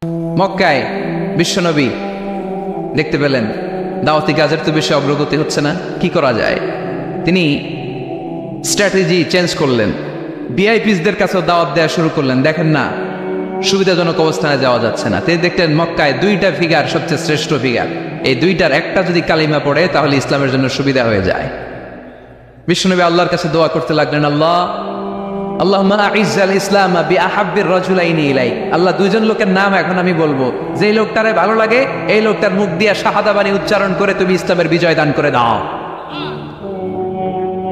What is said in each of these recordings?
মক্কায় বিশ্বনবী দেখতে পেলেন দাওয়াতি কাজের তো বেশি অগ্রগতি হচ্ছে না, কি করা যায়? তিনি স্ট্র্যাটেজি চেঞ্জ করলেন, ভিআইপিসদের কাছেও দাওয়াত দেওয়া শুরু করলেন। দেখেন না, সুবিধাজনক অবস্থানে যাওয়া যাচ্ছে না। তিনি দেখলেন মক্কায় দুইটা ফিগার সবচেয়ে শ্রেষ্ঠ ফিগার, এই দুইটার একটা যদি কালিমা পড়ে তাহলে ইসলামের জন্য সুবিধা হয়ে যায়। বিশ্বনবী আল্লাহর কাছে দোয়া করতে লাগলেন, আল্লাহুম্মা আইজ্জাল ইসলাম বিআহাব্বির রাজুলাইনি ইলাইক। আল্লাহ, দুইজন লোকের নাম এখন আমি বলবো, যেই লোকটারে ভালো লাগে এই লোকটার মুখ দিয়ে শাহাদা বাণী উচ্চারণ করে তুমি ইসলামের বিজয় দান করে দাও।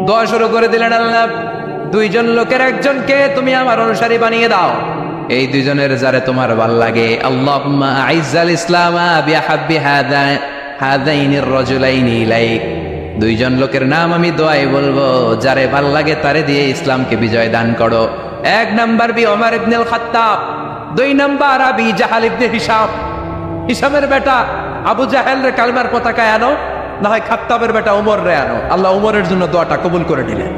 দোয়া শুরু করে দিলেন, আল্লাহ, দুইজন লোকের একজনকে তুমি আমার অনুসারী বানিয়ে দাও, এই দুইজনের যারে তোমার ভাল লাগে। আল্লাহুম্মা আইজ্জাল ইসলাম বিআহাব্বি হাদাইনির রাজুলাইনি ইলাইক। দুইজন লোকের নাম আমি দোয়ায় বলবো, যারে ভাল লাগে তারে দিয়ে ইসলামকে বিজয় দান করো। এক নাম্বার বি ওমর ইবনুল খাত্তাব, দুই নাম্বার আবি জাহাল ইবনে হিশাম। হিশামের বেটা আবু জাহেলের কালিমার পতাকায় আনো, না হয় খাত্তাবের বেটা ওমর রে আনো। আল্লাহ ওমরের জন্য দোয়াটা কবুল করে নিলেন।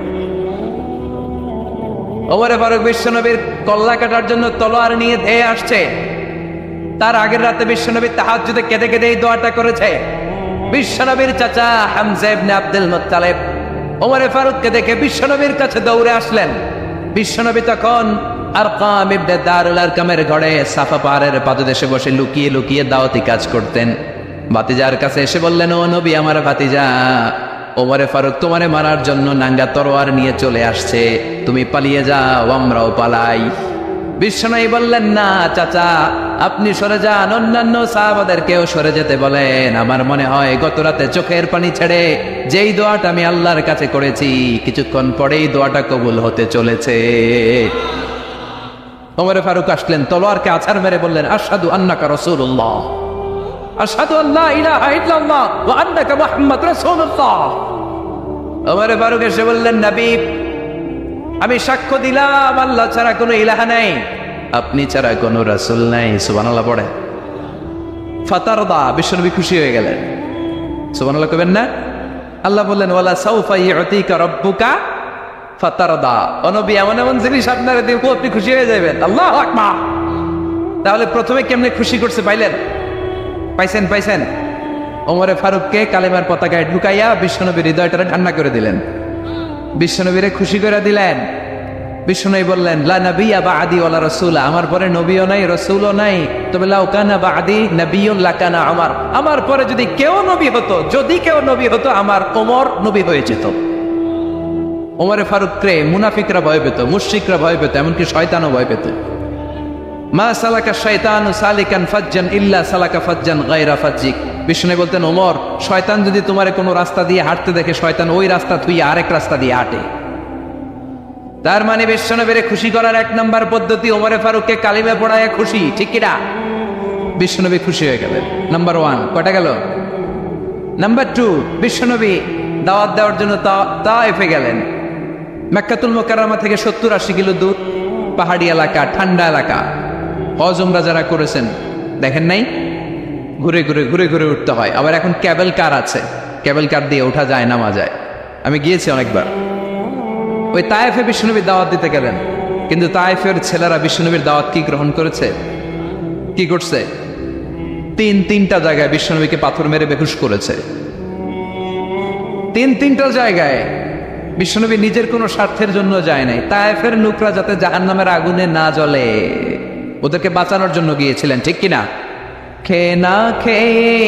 ওমরে ফারুক বিশ্বনবীর কল্লা কাটার জন্য তলোয়ার নিয়ে ধেয়ে আসছে। তার আগের রাতে বিশ্বনবী তাহাজ্জুদে কেঁদে কেঁদে এই দোয়াটা করেছে। বিশ্বনবীর চাচা হামজা ইবনে আব্দুল মুত্তালিব ওমরে ফারুককে দেখে বিশ্বনবীর কাছে দৌড়ে আসলেন। বিশ্বনবী তখন আরকাম ইবনে দারুল আরকামের ঘরে সাফা পাহাড়ের পাদদেশে বসে লুকিয়ে লুকিয়ে দাওয়াতি কাজ করতেন। ভাতিজার কাছে এসে বললেন, ও নবী, আমার ভাতিজা ওমরে ফারুক তোমারে মারার জন্য নাঙ্গা তরোয়ার নিয়ে চলে আসছে, তুমি পালিয়ে যাও, আমরাও পালাই। বিশ্বনবী বললেন, না চাচা, আপনি সরে যান, অন্যান্য সাহাবাদেরকেও সরে যেতে বলেন। আমার মনে হয় গত রাতে চোখের পানি ছেড়ে যেই দোয়াটা আমি আল্লাহর কাছে করেছি, কিছুক্ষণ পরেই দোয়াটা কবুল হতে চলেছে। ওমরে ফারুক আসলেন, তলোয়ারকে আছাড় মেরে বললেন, আশহাদু আন্নাকা রাসূলুল্লাহ, আশহাদু আল্লা ইলাহা ইল্লাল্লাহ ওয়া আন্নাকা মুহাম্মাদ রাসূলুল্লাহ। ওমরে ফারুক এসে বললেন, নবী, আমি সাক্ষ্য দিলাম আল্লাহ ছাড়া কোনো ইলাহা নাই, আপনি ছাড়া কোনো রাসূল নাই। সুবহানাল্লাহ পড়ে। ফাতারদা, বিশ্বনবী খুশি হয়ে গেলেন। সুবহানাল্লাহ কইবেন না? আল্লাহ বললেন, ওয়ালা সাউফা ইউতিকা রাব্বুকা ফাতারদা। ও নবী, এমন এমন জিনিস আপনারা দিব আপনি খুশি হয়ে যাবেন। আল্লাহু আকবার। তাহলে প্রথমে কেমনে খুশি করছে পাইছেন? ওমরে ফারুককে কালেমার পতাকায় ঢুকাইয়া বিশ্বনবীর হৃদয়টারে ঠান্ডা করে দিলেন, বিশ্বনবীরে খুশি করে দিলেন। বিশ্বনবী বললেন, লা নাবিয়্যা বা'দি ওয়ালা রাসূলা, আমার পরে নবীও নাই রাসূলও নাই, তবে লাউ কানা বা'দি নাবিয়্যুন লাকানা ওমর, আমার পরে যদি কেউ নবী হতো আমার ওমর নবী হয়ে যেত। ওমরে ফারুককে মুনাফিকরা ভয় পেত, মুশরিকরা ভয় পেত, এমনকি শয়তানও ভয় পেত। মা সালাকা শাইতানু সালিকান ফাজ্জান ইল্লা সালাকা ফাজ্জান গায়রা ফাজ্জিক। বিষ্ণু বলতেন, ওমর, শয়তান যদি তোমারে কোনো রাস্তা দিয়ে হাঁটতে দেখে, শয়তান ওই রাস্তা থুইয়া আরেক রাস্তা দিয়ে হাঁটে। তার মানে বিশ্বনবীরে খুশি করার এক নম্বর পদ্ধতি ওমরে ফারুককে কালিমা পড়ায় খুশি, ঠিক কিনা? বিশ্বনবী খুশি হয়ে গেলেন। নাম্বার 1 কয়টা গেল? নাম্বার 2, বিশ্বনবী দাওয়াত দেওয়ার জন্য তায়েফে গেলেন। মক্কাতুল মুকাররমা থেকে 70-80 কিলো দূর, পাহাড়ি এলাকা, ঠান্ডা এলাকা। হজ উমরা যারা করেছেন দেখেন নাই, ঘুরে ঘুরে উঠতে হয়। আবার এখন ক্যাবেল কার আছে, ক্যাবেল কার দিয়ে ওঠা যায়, নামা যায়। আমি গিয়েছি অনেকবার। ওই তায়েফে বিশ্বনবী দাওয়াত দিতে গেলেন, কিন্তু তায়েফের ছেলেরা বিশ্বনবীর দাওয়াত কি গ্রহণ করেছে? কি করছে? তিনটা জায়গায় বিশ্বনবীকে পাথর মেরে বেহুশ করেছে। তিনটা জায়গায় বিশ্বনবী নিজের কোনো স্বার্থের জন্য যায় নাই, তায়েফের লোকরা যাতে জাহান্নামের আগুনে না জ্বলে ওদেরকে বাঁচানোর জন্য গিয়েছিলেন, ঠিক কিনা? খেয়ে না খেয়ে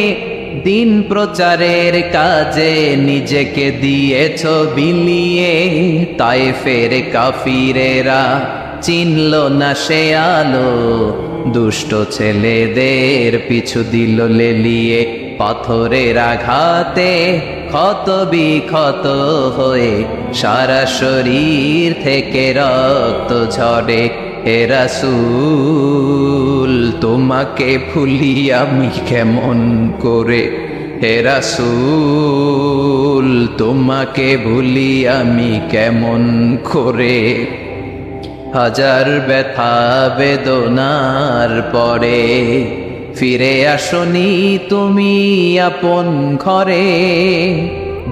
দিন প্রচারের কাজে নিজেকে দিয়েছ বিলিয়ে, তায়েফের কাফিরেরা চিনল না সে আলো, দুষ্ট ছেলেদের পিছু দিল লেলিয়ে, পাথরের আঘাতে ক্ষত বিক্ষত হয়ে সারা শরীর থেকে রক্ত ঝরে। হে রাসূল, তোমাকে ভুলি আমি কেমন করে, হে রাসূল, তোমাকে ভুলি আমি কেমন করে। হাজার ব্যথা বেদনার পরে ফিরে আসনি তুমি আপন ঘরে,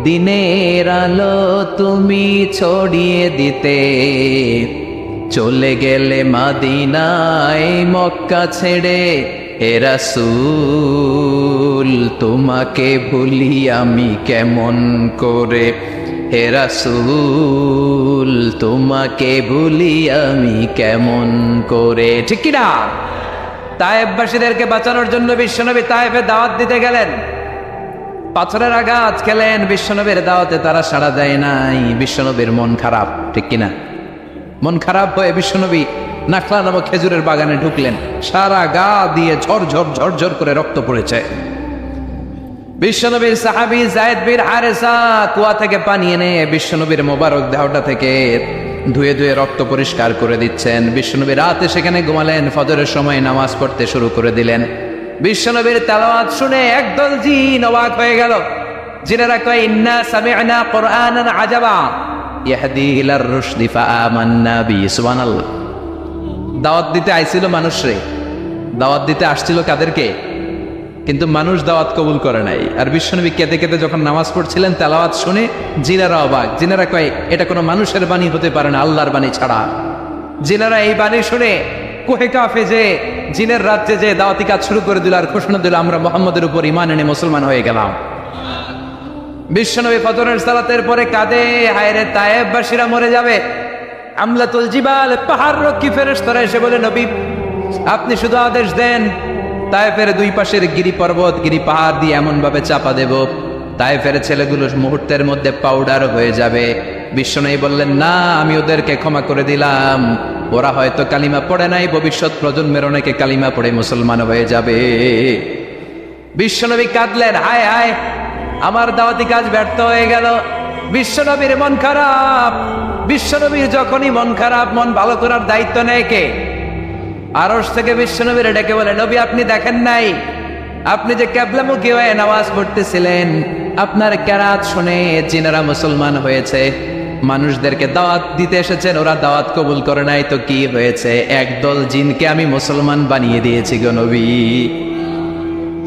দিনের আলো তুমি ছড়িয়ে দিতে চলে গেলে মদিনায় মক্কা ছেড়ে, হে রাসূল তোমাকে ভুলি আমি কেমন করে, হে রাসূল তোমাকে ভুলি আমি কেমন করে। ঠিক কিনা? তায়েফবাসীদেরকে বাঁচানোর জন্য বিশ্বনবী তায়েফে দাওয়াত দিতে গেলেন। পাথরের আঘাত খেলেন, বিশ্বনবীর দাওয়াতে তারা সাড়া দেয় নাই। বিশ্বনবীর মন খারাপ, ঠিক কিনা? মন খারাপ হয়ে বিশ্বনবী নাখলা নামক খেজুরের বাগানে ঢুকলেন। সারা গা দিয়ে ঝরঝর ঝরঝর করে রক্ত পড়েছে। বিশ্বনবীর সাহাবী যায়েদ বিন হারেসা কুয়া থেকে পানি এনে বিশ্বনবীর মোবারক দেহটা থেকে ধুয়ে ধুয়ে রক্ত পরিষ্কার করে দিচ্ছেন। বিশ্বনবী রাতে সেখানে ঘুমালেন, ফজরের সময় নামাজ পড়তে শুরু করে দিলেন। বিশ্বনবীর তেলাওয়াত শুনে একদল জিন অবাক হয়ে গেল। জিনেরা কয়, ইন্না সামি'না কুরআনান আজাবা ইয়াহদি ইলার রুশদি ফাআমান্না বিহি। সুবহানাল্লাহ। দাওয়াত দিতে আইছিল মানুষরে, দাওয়াত দিতে আসছিল কাদেরকে? কিন্তু মানুষ দাওয়াত কবুল করে নাই। আর বিশ্বনবী কেঁদে কেঁদে যখন নামাজ পড়ছিলেন, তেলাওয়াত শুনে জিনেরা অবাক। জিনেরা কয়, এটা কোনো মানুষের বাণী হতে পারে না, আল্লাহর বাণী ছাড়া। জিনেরা এই বাণী শুনে কোহে কাফে যে জিনের রাজ্যে যে দাওয়াতি কাজ শুরু করে দিল আর ঘোষণা দিল, আমরা মুহাম্মদের উপর ঈমান এনে মুসলমান হয়ে গেলাম। বিশ্বনবী ফজরের সালাতের পরে কাঁদে, হায়রে তায়েফবাসীরা মরে যাবে। আমলাতুল জিবাল, পাহাড় রক্ষী ফেরেশতারা এসে বলে, নবী আপনি শুধু আদেশ দেন, তায়েফের দুই পাশের গিরি পর্বত গিরি পাহাড় দিয়ে এমন ভাবে চাপা দেব, তায়েফের ছেলেগুলো মুহূর্তের মধ্যে পাউডার হয়ে যাবে। বিশ্বনবী বললেন, না, আমি ওদেরকে ক্ষমা করে দিলাম, ওরা হয়তো কালিমা পড়ে নাই, ভবিষ্যৎ প্রজন্মের অনেকে কালিমা পড়ে মুসলমান হয়ে যাবে। বিশ্বনবী কাঁদলেন, হায় হায় আমার দাওয়াতি কাজ ব্যর্থ হয়ে গেল। বিশ্বনবীর মন খারাপ। বিশ্বনবীর যখনই মন খারাপ, মন ভালো করার দায়িত্ব নেয় কে? আরশ থেকে বিশ্বনবীর ডেকে বলে, নবী আপনি দেখেন নাই, আপনি যে কিবলামুখী হয়ে নামাজ পড়তেছিলেন, আপনার কেরাত শুনে জিনেরা মুসলমান হয়েছে। মানুষদেরকে দাওয়াত দিতে এসেছেন, ওরা দাওয়াত কবুল করে নাই, তো কি হয়েছে? একদল জিনকে আমি মুসলমান বানিয়ে দিয়েছি গো নবী।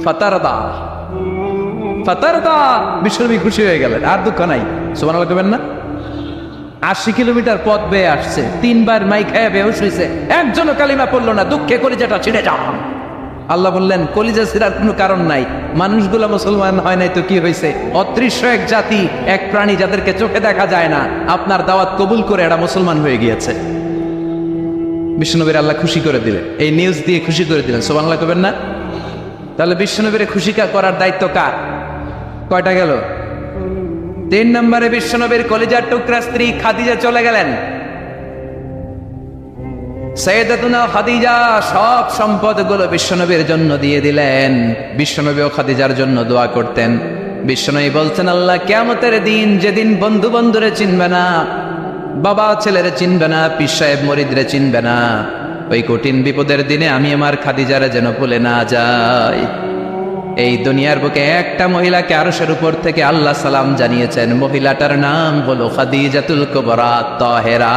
ফাতারদা ফাতারদা। বিশ্বনবী খুশি হয়ে গেলেন, আর দুঃখ নাই। সুবহানাল্লাহ কইবেন না? 80 কিলোমিটার পথ বেয়ে আসছে, 3 বার মাই খেয়ে বেহুশ হয়েছে, একজনও কালিমা পড়লো না, দুঃখে কলিজাটা ছিঁড়ে যাও। আল্লাহ বললেন, কলিজা ছিঁড়ার কোনো কারণ নাই, মানুষগুলো মুসলমান হয় নাই তো কি হয়েছে? অদৃশ্য এক জাতি, এক প্রাণী যাদেরকে চোখে দেখা যায় না, আপনার দাওয়াত কবুল করে এরা মুসলমান হয়ে গিয়েছে। বিশ্বনবীর আল্লাহ খুশি করে দিলেন, এই নিউজ দিয়ে খুশি করে দিলেন। সুবহানাল্লাহ কইবেন না? তাহলে বিশ্বনবীর খুশি করার দায়িত্ব কার? কয়টা গেল? 3 নম্বরে বিশ্বনবীর কলিজার টুকরা স্ত্রী খাদিজা চলে গেলেন। সাইয়েদাতুনা খাদিজা সব সম্পদগুলো বিশ্বনবীর জন্য দিয়ে দিলেন। বিশ্বনবীও খাদিজার জন্য দোয়া করতেন। বিশ্বনবী বলছেন, আল্লাহ কিয়ামতের দিন, যেদিন বন্ধু বন্ধুরে চিনবে না, বাবা ছেলেরে চিনবে না, পীর সাহেব মরিদরে চিনবে না, ওই কঠিন বিপদের দিনে আমি আমার খাদিজারে যেন ভুলে না যাই। এই দুনিয়ার বুকে একটা মহিলাকে আরশের উপর থেকে আল্লাহ সালাম জানিয়েছেন, মহিলাটার নাম হলো খাদিজাতুল কুবরা তাহেরা।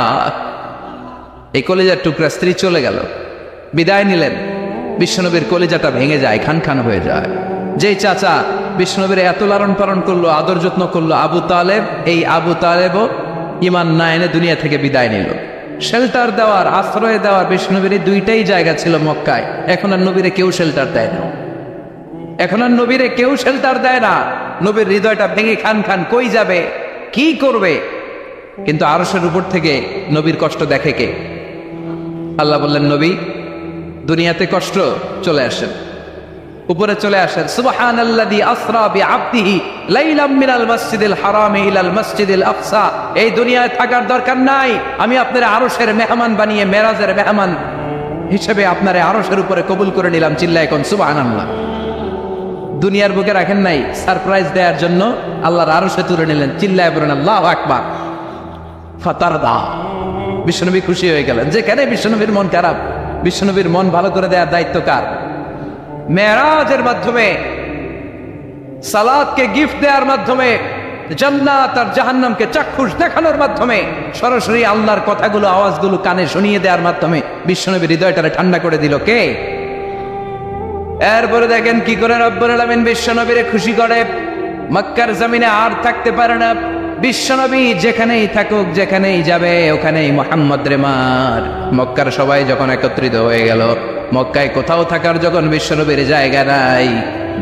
এই কলিজার টুকরা স্ত্রী চলে গেল, বিদায় নিলেন। বিশ্বনবীর কলিজাটা ভেঙে যায়, খান খান হয়ে যায়। যেই চাচা বিশ্বনবীর এত লালন পালন করলো, আদর যত্ন করলো, আবু তালেব, এই আবু তালেবও ঈমান না এনে দুনিয়া থেকে বিদায় নিল। শেল্টার দেওয়ার, আশ্রয় দেওয়ার বিশ্বনবীর দুইটাই জায়গা ছিল মক্কায়। এখন আর নবীরে কেউ শেল্টার দেয় না, এখন আর নবীরে কেউ শেল্টার দেয় না। নবীর হৃদয়টা ভেঙে খান খান, কই যাবে, কি করবে? কিন্তু আরশের উপর থেকে নবীর কষ্ট দেখে কে? আল্লাহ বললেন, নবী দুনিয়াতে কষ্ট, চলে আসেন, উপরে চলে আসেন। সুবহানাল্লাযী আসরা বিআবদিহি লাইলাম মিনাল মাসজিদিল হারামি ইলাল মাসজিদিল আকসা। এই দুনিয়ায় থাকার দরকার নাই, আমি আপনারে আরশের মেহমান বানিয়ে মেরাজের মেহমান হিসেবে আপনারে আরশের উপরে কবুল করে নিলাম। চিল্লায় কোন সুবহানাল্লাহ। দুনিয়ার বুকে রাখেন নাই, সারপ্রাইজ দেওয়ার জন্য আল্লাহর আরশে তুলে নিলেন। চিল্লায় বলেন আল্লাহু আকবার। ফাতারদা। বিশ্বনবী খুশি হয়ে গেলেন। যেখানে বিশ্বনবীর মন খারাপ, বিশ্বনবীর মন ভালো করে দেওয়ার দায়িত্ব কার? মেরাজের মাধ্যমে, সালাতকে গিফট দেওয়ার মাধ্যমে, জান্নাত আর জাহান্নামকে চাক্ষুষ দেখানোর মাধ্যমে, সরাসরি আল্লাহর কথাগুলো, আওয়াজগুলো কানে শুনিয়ে দেওয়ার মাধ্যমে বিশ্বনবীর হৃদয়টারে ঠান্ডা করে দিল কে? এরপরে দেখেন কি করে রব্বুল আলামিন বিশ্বনবীরে খুশি করে। মক্কার জমিনে আর থাকতে পারে না, বিশ্বনবী যেখানেই থাকুক, যেখানেই যাবে, ওখানেই মুহাম্মদ রে মার। মক্কার সবাই যখন একত্রিত হয়ে গেল, মক্কায় কোথাও থাকার যখন বিশ্বনবীর জায়গা নাই,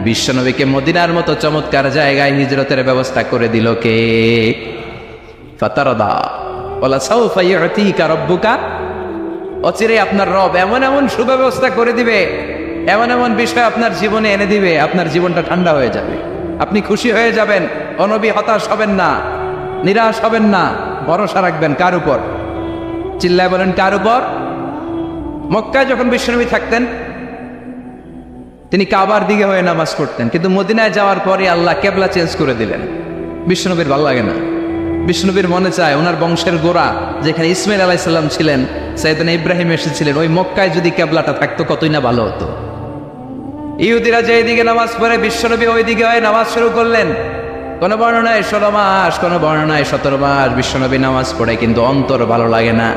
বিশ্বনবীকে মদিনার মতো চমৎকার জায়গায় হিজরতের ব্যবস্থা করে দিল কে? ফাতারদা ওয়ালা সাউফা ইউতিকা রাব্বুকা, অচিরে আপনার রব এমন এমন সুব্যবস্থা করে দিবে, এমন এমন বিষয় আপনার জীবনে এনে দিবে, আপনার জীবনটা ঠান্ডা হয়ে যাবে, আপনি খুশি হয়ে যাবেন। ও নবী, হতাশ হবেন না, নিরাশ হবেন না, ভরসা রাখবেন কার উপর? চিল্লায় বলেন, কার উপর? মক্কায় যখন বিশ্বনবী থাকতেন, তিনি কাবার দিকে হয়ে নামাজ পড়তেন, কিন্তু মদিনায় যাওয়ার পরে আল্লাহ কেবলা চেঞ্জ করে দিলেন। বিশ্বনবীর ভালো লাগে না, বিষ্ণুবীর মনে চায় ওনার বংশের গোড়া যেখানে ইসমাইল আলাইহিস সালাম ছিলেন, সাইয়েদনা ইব্রাহিম এসেছিলেন, ওই মক্কায় যদি কেবলাটা থাকতো কতই না ভালো হতো। ইহুদিরা যে দিকে নামাজ পড়ে, বিশ্বনবী ওই দিকে হয়ে নামাজ শুরু করলেন। কোন বর্ণনায় 16 মাস, কোন বর্ণনায় 17 মাস বিশ্বনবী নামাজ পড়ে, কিন্তু অন্তর ভালো লাগে না।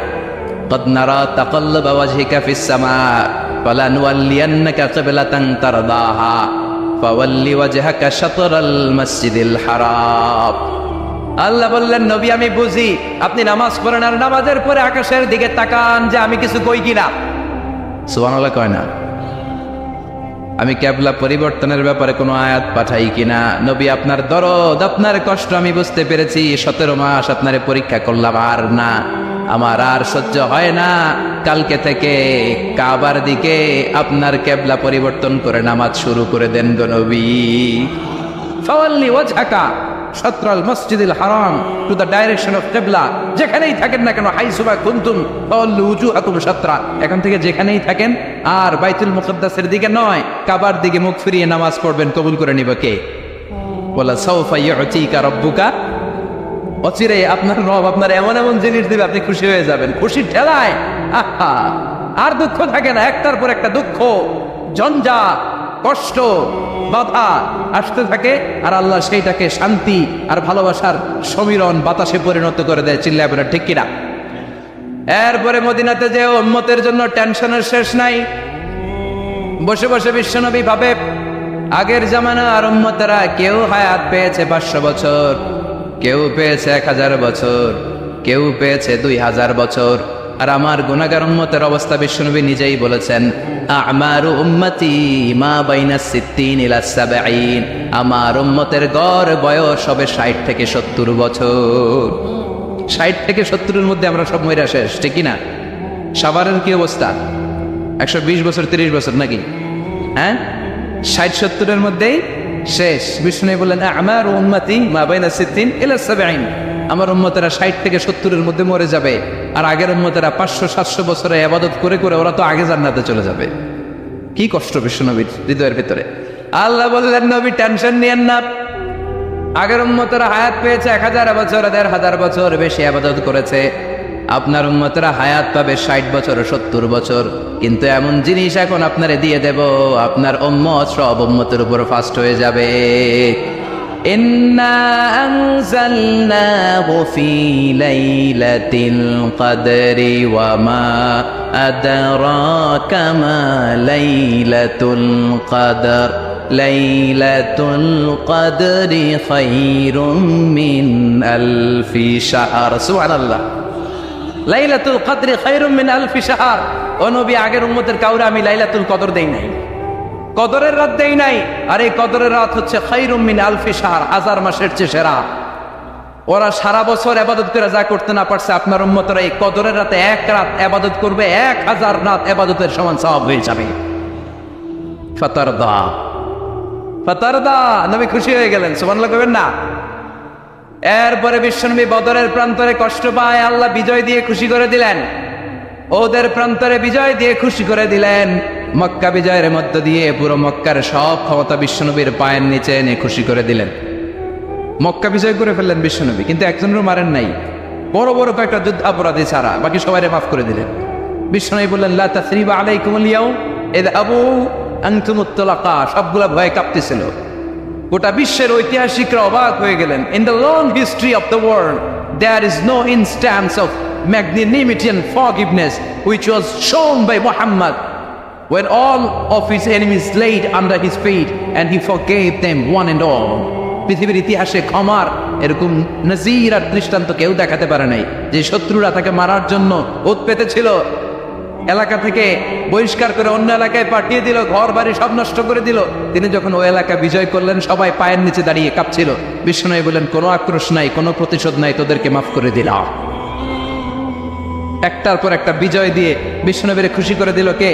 قد نرى تقلب وجهك في السماء فلنولينك قبلة ترضاها فول وجهك شطر المسجد الحرام। আল্লাহ বললেন, নবী আমি বুঝি আপনি নামাজ পড়েন, আর নামাজের পরে আকাশের দিকে তাকান যে আমি কিছু কই কিনা। সুবহানাল্লাহ কয় না? আমি কেবলা পরিবর্তনের ব্যাপারে কোনো আয়াত পাঠাই কিনা? নবী, আপনার দরদ, আপনার কষ্ট আমি বুঝতে পেরেছি। 17 মাস আপনারে পরীক্ষা করলাম, আর না, আমার আর সহ্য হয় না। কালকে থেকে কাবার দিকে আপনার কেবলা পরিবর্তন করে নামাজ শুরু করে দেন গো নবী। ফাওয়াল্লি ওয়াজহাকা শাতরাল মসজিদিল হারাম, টু দ্য ডাইরেকশন অফ কিবলা। যেখানেই থাকেন না কেন, হাইসুমা কুনতুম ফাওয়াল্লু উজুহাকুম শাতরা, এখন থেকে যেখানেই থাকেন আর বাইতুল মুকদ্দাসের দিকে নয়, কাবার দিকে মুখ ফিরিয়ে নামাজ পড়বেন। কবুল করে নিব কে? ওয়ালা সাউফা ইউতিকা রাব্বুকা, অচিরে আপনার রব আপনার এমন এমন জিনিস দিবে, আপনি খুশি হয়ে যাবেন। খুশির ঠেলায় আহা, আর দুঃখ থাকে না, একটার পর একটা দুঃখ, ঝঞ্ঝা, কষ্ট, বাধা আসতে থাকে, আর আল্লাহ সেইটাকে শান্তি আর ভালোবাসার সমীরণ বাতাসে পরিণত করে দেয়। চিল্লায় বলে ঠিক কিনা? এরপরে মদিনাতে যে উম্মতের জন্য টেনশনের শেষ নাই। বসে বসে বিশ্বনবী ভাবে, আগের জামানা আর উম্মতেরা কেউ হায়াত পেয়েছে 500 বছর, কেউ পেয়েছে 1000 বছর, কেউ পেয়েছে 2000 বছর, আর আমার গুনাহগার উম্মতের অবস্থা বিশ্বনবী নিজেই বলেছেন, আমারু উম্মতি মা বাইনা 60 ইলা 70, আমার উম্মতের গড় বয়স হবে 60 থেকে 70 বছর। 60 থেকে 70-এর মধ্যে আমরা সব মইরা শেষ, ঠিক কি না? সাভারের কি অবস্থা? 120 বছর 30 বছর নাকি? হ্যাঁ, 60-70-এর মধ্যেই শেষ। বিষ্ণু বললেন, আমার উম্মতি মা বাইনা 60 ইলা 70, আমার উম্মতেরা 60 থেকে 70-এর মধ্যে মরে যাবে, আর আগের উম্মতেরা 500-700 বছরে ইবাদত করে করে ওরা তো আগে জান্নাতে চলে যাবে। কি কষ্ট বিশ্বনবীর হৃদয়ের ভিতরে। আল্লাহ বললেন, নবী টেনশন নিয়েন না, আগের উম্মতেরা হায়াত পেয়েছে 1000 বছর, 1500 বছর বেশি ইবাদত করেছে, আপনার উম্মতেরা হায়াত পাবে 60 বছর 70 বছর। কিন্তু এমন জিনিস এখন আপনারে দিয়ে দেব, আপনার উম্মত সব উম্মতের উপর ফাস্ট হয়ে যাবে। ইন্না আনজালনাহু ফি লাইলাতিল কদরি ওয়া মা আদরাকা মা লাইলাতুল কদর, লাইলাতুল কদরি খায়রুম মিন আলফি শাহর। সুবহানাল্লাহ, লাইলাতুল কদরি খায়রুম মিন আলফি শাহর। ও নবী, আগের উম্মতের কাউরে আমি লাইলাতুল কদর দেই নাই, কদরের রাত দেই নাই, আর এই কদরের রাত হচ্ছে খায়রুম মিন আলফি শাহর, 1000 মাসের চেয়ে সেরা। ওরা সারা বছর ইবাদত করে যা করতে না পারছে, আপনার উম্মতরা এই কদরের রাতে এক রাত ইবাদত করবে, 1000 রাত ইবাদতের সমান সওয়াব হয়ে যাবে। ফাতারদা, ফাতারদা, নবী খুশি হয়ে গেলেন। সুবহানাল্লাহ কইবেন না? এরপরে বিশ্বনবী বদরের প্রান্তরে কষ্ট পায়, আল্লাহ বিজয় দিয়ে খুশি করে দিলেন। ওদের প্রান্তরে বিজয় দিয়ে খুশি করে দিলেন। মক্কা বিজয়ের মধ্য দিয়ে পুরো মক্কার সব ক্ষমতা বিশ্বনবীর পায়ের নিচে এনে খুশি করে দিলেন। মক্কা বিজয় করে ফেললেন বিশ্বনবী, কিন্তু একজনেরও মারেন নাই, বড় বড় কয়েকটা যুদ্ধাপরাধী ছাড়া বাকি সবাইরে মাফ করে দিলেন। বিশ্বনবী বললেন, লা তাসরিবা আলাইকুমুল ইয়াউম ইযহাবু আনতুমুত তুলাকা। সবগুলা ভয়ে কাঁপতেছিল। গোটা বিশ্বের ঐতিহাসিকরা অবাক হয়ে গেলেন। In the long history of the world there is no instance of magnanimity and forgiveness which was shown by Muhammad when all of his enemies laid under his feet and he forgave them one and all. পৃথিবীর ইতিহাসে ক্ষমার এরকম নজির আর দৃষ্টান্ত কেউ দেখাতে পারে নাই। যে শত্রুরা তাকে মারার জন্য ওত পেতেছিল, এলাকা থেকে বহিষ্কার করে অন্য এলাকায় পাঠিয়ে দিল, ঘর বাড়ি সব নষ্ট করে দিল, তিনি যখন ওই এলাকা বিজয় করলেন সবাই পায়ের নিচে দাঁড়িয়ে কাঁপছিল। বিশ্বনবী বললেন, কোনো আক্রোশ নাই, কোনো প্রতিশোধ নাই, তোদেরকে মাফ করে দিলাম। একটার পর একটা বিজয় দিয়ে বিশ্বনবীরে খুশি করে দিল কে?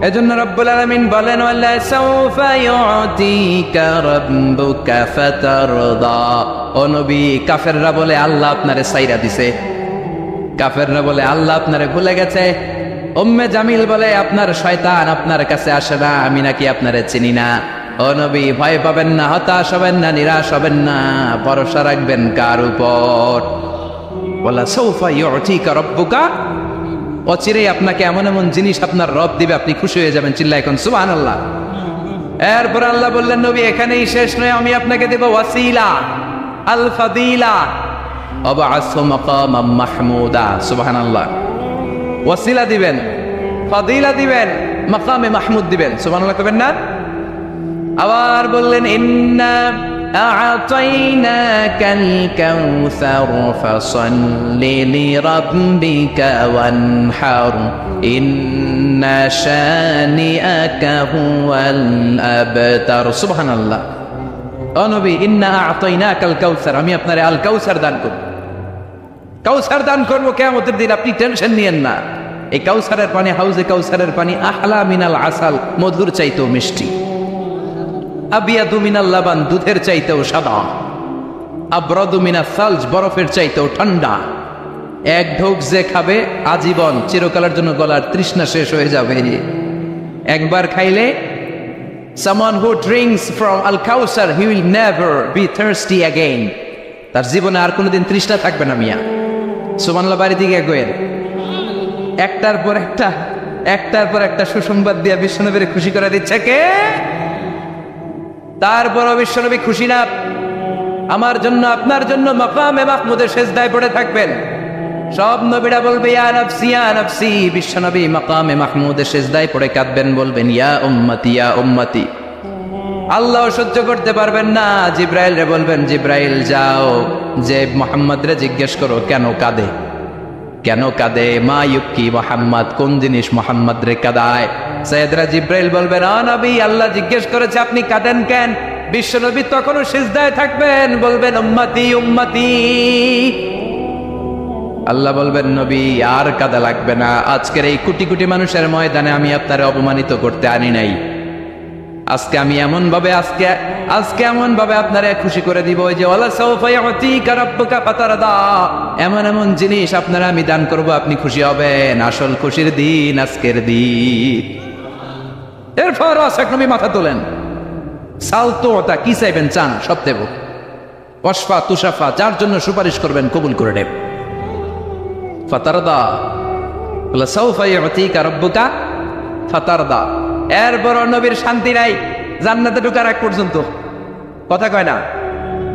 এজন্য রব্বুল আলামিন বলেন, ওয়ালা সাউফা ইউতিকা রাব্বুকা ফাতারদা। ও নবী, কাফেররা বলে আল্লাহ আপনারে সাইরা দিছে, কাফেররা বলে আল্লাহ আপনারে ভুলে গেছে। উম্মে জামিল বলে আপনার শয়তান আপনার কাছে আসে না, আমি নাকি আপনারে চিনি না। ও নবী, ভয় পাবেন না, হতাশ হবেন না, নিরাশ হবেন না, ভরসা রাখবেন কার উপর? ওয়ালা সাউফা ইউতিকা রাব্বুকা, অচিরেই আপনাকে এমন এমন জিনিস আপনার রব দিবে, আপনি খুশি হয়ে যাবেন। চিল্লায় এখন সুবহানাল্লাহ। এরপর আল্লাহ বললেন, নবী এখানেই শেষ নয়, আমি আপনাকে দেব ওয়াসিলা, আল ফাদিলা, আবআসহু মাকামাম মাহমুদা। সুবহানাল্লাহ। ওয়াসিলা দিবেন, ফাদিলা দিবেন, মাকামে মাহমুদ দিবেন। সুবহানাল্লাহ করবেন না? আবার বললেন, ইন্না আ'তাইনাকাল কাউসার ফাসাল্লি লিরাব্বিকা ওয়ানহার ইন্না শানিআকা হুয়াল আবতার। সুবহানাল্লাহ। ও নবী, ইন্না আ'তাইনাকাল কাউসার, আমি আপনারে আল কাউসার দান করব। কাউসার দান করব কিয়ামতের দিন, আপনি টেনশন নিয়েন না। এই কাউসারের পানি, হাউজে কাউসারের পানি আহলা মিনাল আসাল, মধুর চাইতেও মিষ্টি। আবিয়াদু মিনাল লাবান, দুধের চাইতেও সাদা। আবরাদু মিনাস সালজ, বরফের চাইতেও ঠান্ডা। এক ঢোক যে খাবে আজীবন, চিরকালের জন্য গলার তৃষ্ণা শেষ হয়ে যাবে। একবার খাইলে, someone who drinks from al kausar, he will never be thirsty again, তার জীবনে আর কোনোদিন তৃষ্ণা থাকবে না। মিয়া সুবহানাল্লাহ। বাড়ি দিকে গোয়েন, একটার পর একটা সুসংবাদ দিয়ে বিশ্বনবীর খুশি করে দিচ্ছে কে? তারপর বিশ্বনবী খুশি না, আমার জন্য আপনার জন্য মাকামে মাহমুদের সিজদায় পড়ে থাকবেন। সব নবীরা বলবে ইয়া নাফসি ইয়া নাফসি, বিশ্বনবী মাকামে মাহমুদের সিজদায় পড়ে কাঁদবেন, বলবেন ইয়া উম্মতি ইয়া উম্মতি। আল্লাহ সহ্য করতে পারবেন না, জিব্রাইল রে বলবেন, জিব্রাইল যাও, যে মুহাম্মদ রে জিজ্ঞেস করো কেন কাঁদে, কেন কাঁদে। মা ইউকি মুহাম্মদ, কোন জিনিস মুহাম্মদ রে কাঁদায়? সাইয়েদরা জিব্রাইল বলবেন, ও নবী, আল্লাহ জিজ্ঞেস করেছে আপনি কাঁদেন কেন? বিশ্বনবী তখনও সিজদায় থাকবেন, বলবেন উম্মতি উম্মতি। আল্লাহ বলবেন, নবী আর কাঁদা লাগবে না, আজকের এই কোটি কোটি মানুষের ময়দানে আমি আপনারে অপমানিত করতে আনি নাই। আজকে আমি এমন ভাবে আপনারে খুশি করে দিব যে ওয়ালা সাউফা ইউতিকা রাব্বুকা ফাতারদা, এমন এমন জিনিস আপনারা আমি দান করব, আপনি খুশি হবেন। আসল খুশির দিন আজকের দিন। এরপর নবী মাথা তোলেন, সালতোতা, কি চাইবেন চান সব দেব। ওয়াসফা তুশাফা, যার জন্য সুপারিশ করবেন কবুল করে নেব। ফাতারদা, ওয়ালা সাউফা ইউতিকা রাব্বুকা ফাতারদা। এরপর নবীর শান্তি নাই জান্নাতে ঢোকার আগ পর্যন্ত, কথা কয় না।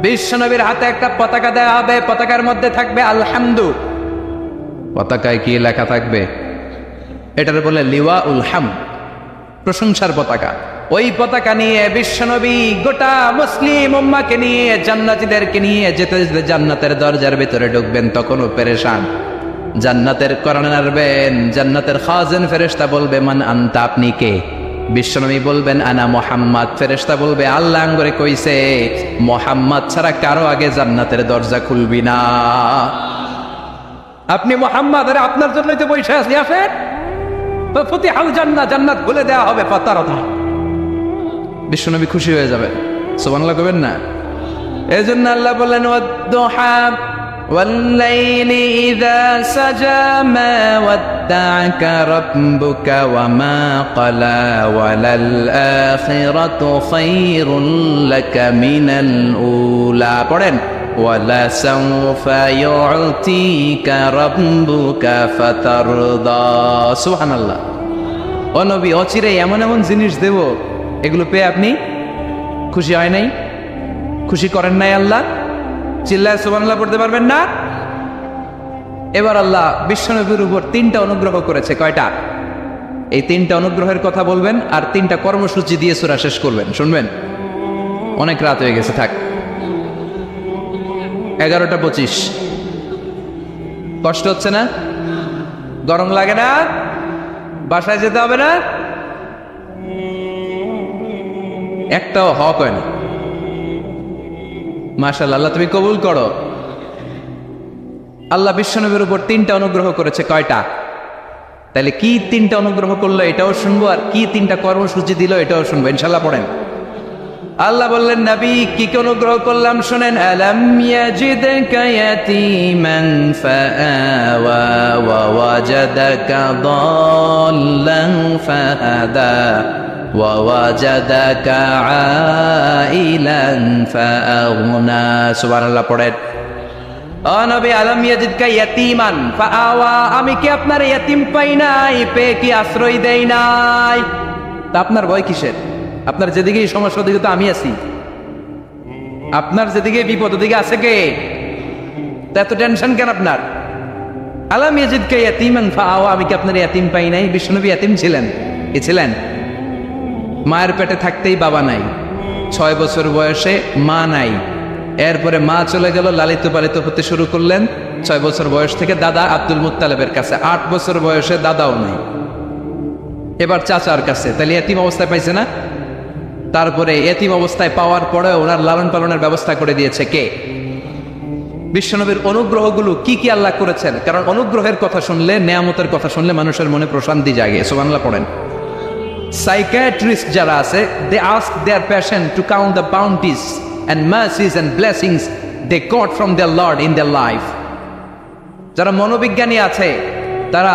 বিশ্ব নবীর হাতে একটা পতাকা দেওয়া হবে, পতাকার মধ্যে থাকবে আলহামদু। পতাকায় কি লেখা থাকবে? এটার বলে লিওয়া উল হামদ, প্রশংসার পতাকা। ওই পতাকা নিয়ে বিশ্বনবী গোটা মুসলিম উম্মাহকে নিয়ে, জান্নাতীদেরকে নিয়ে যেতে যেতে জান্নাতের দরজার ভিতরে ঢুকবেন, তখনও পেরেশান। জান্নাতের কোরআন নাড়বেন, জান্নাতের খাজেন ফেরেশতা বলবে, মান আনতা, আপনি কে? বিশ্বনবী বলবেন, আনা মুহাম্মদ। ফেরেশতা বলবে, আল্লাহ আঙ্গরে কইছে মুহাম্মদ ছাড়া কারো আগে জান্নাতের দরজা খুলবি না। আপনি মুহাম্মদ, আরে আপনার জন্যই তো বসে আছি, আসেন। ফুতিহাল জান্নাত, জান্নাত খুলে দেওয়া হবে। ফাতারদা, বিশ্বনবী খুশি হয়ে যাবেন। সুবহানাল্লাহ কইবেন না? এজন্য আল্লাহ বলেন, ওয়াদ-দুহা والليل إذا سجى ما ودعك ربك وما قلى وللآخرة خير لك من الأولى পড়েন ولسوف يعطيك ربك فترضى সুবহানাল্লাহ। ও নবী, অচিরে এমন এমন জিনিস দেব, এগুলো পেয়ে আপনি খুশি হয় নাই, খুশি করেন নাই আল্লাহ? চিল্লায় সুবহানাল্লাহ পড়তে পারবেন না? এবার আল্লাহ বিশ্বনবীর উপর 3টা অনুগ্রহ করেছে। কয়টা? এই 3টা অনুগ্রহের কথা বলবেন আর 3টা কর্মসূচি দিয়ে সূরা শেষ করবেন। শুনবেন? অনেক রাত হয়ে গেছে, থাক। 11:25। কষ্ট হচ্ছে না? গরম লাগে না? বাসায় যেতে হবে না? একটাও হক হয় না। মাশাআল্লাহ, আল্লাহ তুমি কবুল করো। আল্লাহ বিশ্বনবীর উপর 3টা অনুগ্রহ করেছে, কয়টা? তাহলে কি 3টা অনুগ্রহ করলো এটাও শুনবো, আর কি 3টা কর্মসূচি দিল এটাও শুনবো ইনশাআল্লাহ। পড়েন। আল্লাহ বললেন, নবী কি কি অনুগ্রহ করলাম শোনেন। আলাম ইয়াজিদকা ইয়াতীমান ফাআওয়া ওয়া ওয়াজাদাকা দাল্লান ফাহাদা ওয়া ওয়াজাদাকা আইলান ফাআগনা। সুবহানাল্লাহ। পড়েন। ও নবী, আলাম ইয়াজিদকা ইয়াতীমান ফাআওয়া, আমি কি আপনার ইয়াতীম পাই নাই, পেয়ে কি আশ্রয় দেই নাই? তা আপনার ভয় কিসের? আপনার যেদিকে সমস্যা ওদিকে তো আমি আছি। আপনার যেদিকে বিপদ ওদিকে আছে কে? তা এত টেনশন কেন আপনার? আলাম ইয়াজিদকা ইয়াতীমান ফাআওয়া, আমি কি আপনার ইয়াতীম পাই নাই? বিশ্বনবী ইয়াতীম ছিলেন। কি ছিলেন? মায়ের পেটে থাকতেই বাবা নাই, 6 বছর বয়সে মা নাই, এরপরে মা চলে গেল, লালিত পালিত হতে শুরু করলেন 6 বছর বয়স থেকে দাদা আব্দুল মুত্তালিবের কাছে, 8 বছর বয়সে দাদাও নাই, এবার চাচার কাছে। তাহলে এতিম অবস্থায় পাইছে না? তারপরে এতিম অবস্থায় পাওয়ার পরে ওনার লালন পালনের ব্যবস্থা করে দিয়েছে কে? বিশ্বনবীর অনুগ্রহগুলো কি কি আল্লাহ করেছেন। কারণ অনুগ্রহের কথা শুনলে, নেয়ামতের কথা শুনলে মানুষের মনে প্রশান্তি জাগে। সুবহানাল্লাহ। পড়েন। সাইকিয়াট্রিস্ট যারা আছে, they ask their patient to count the bounties and mercies and blessings they got from their Lord in their life. যারা মনোবিজ্ঞানী আছে, তারা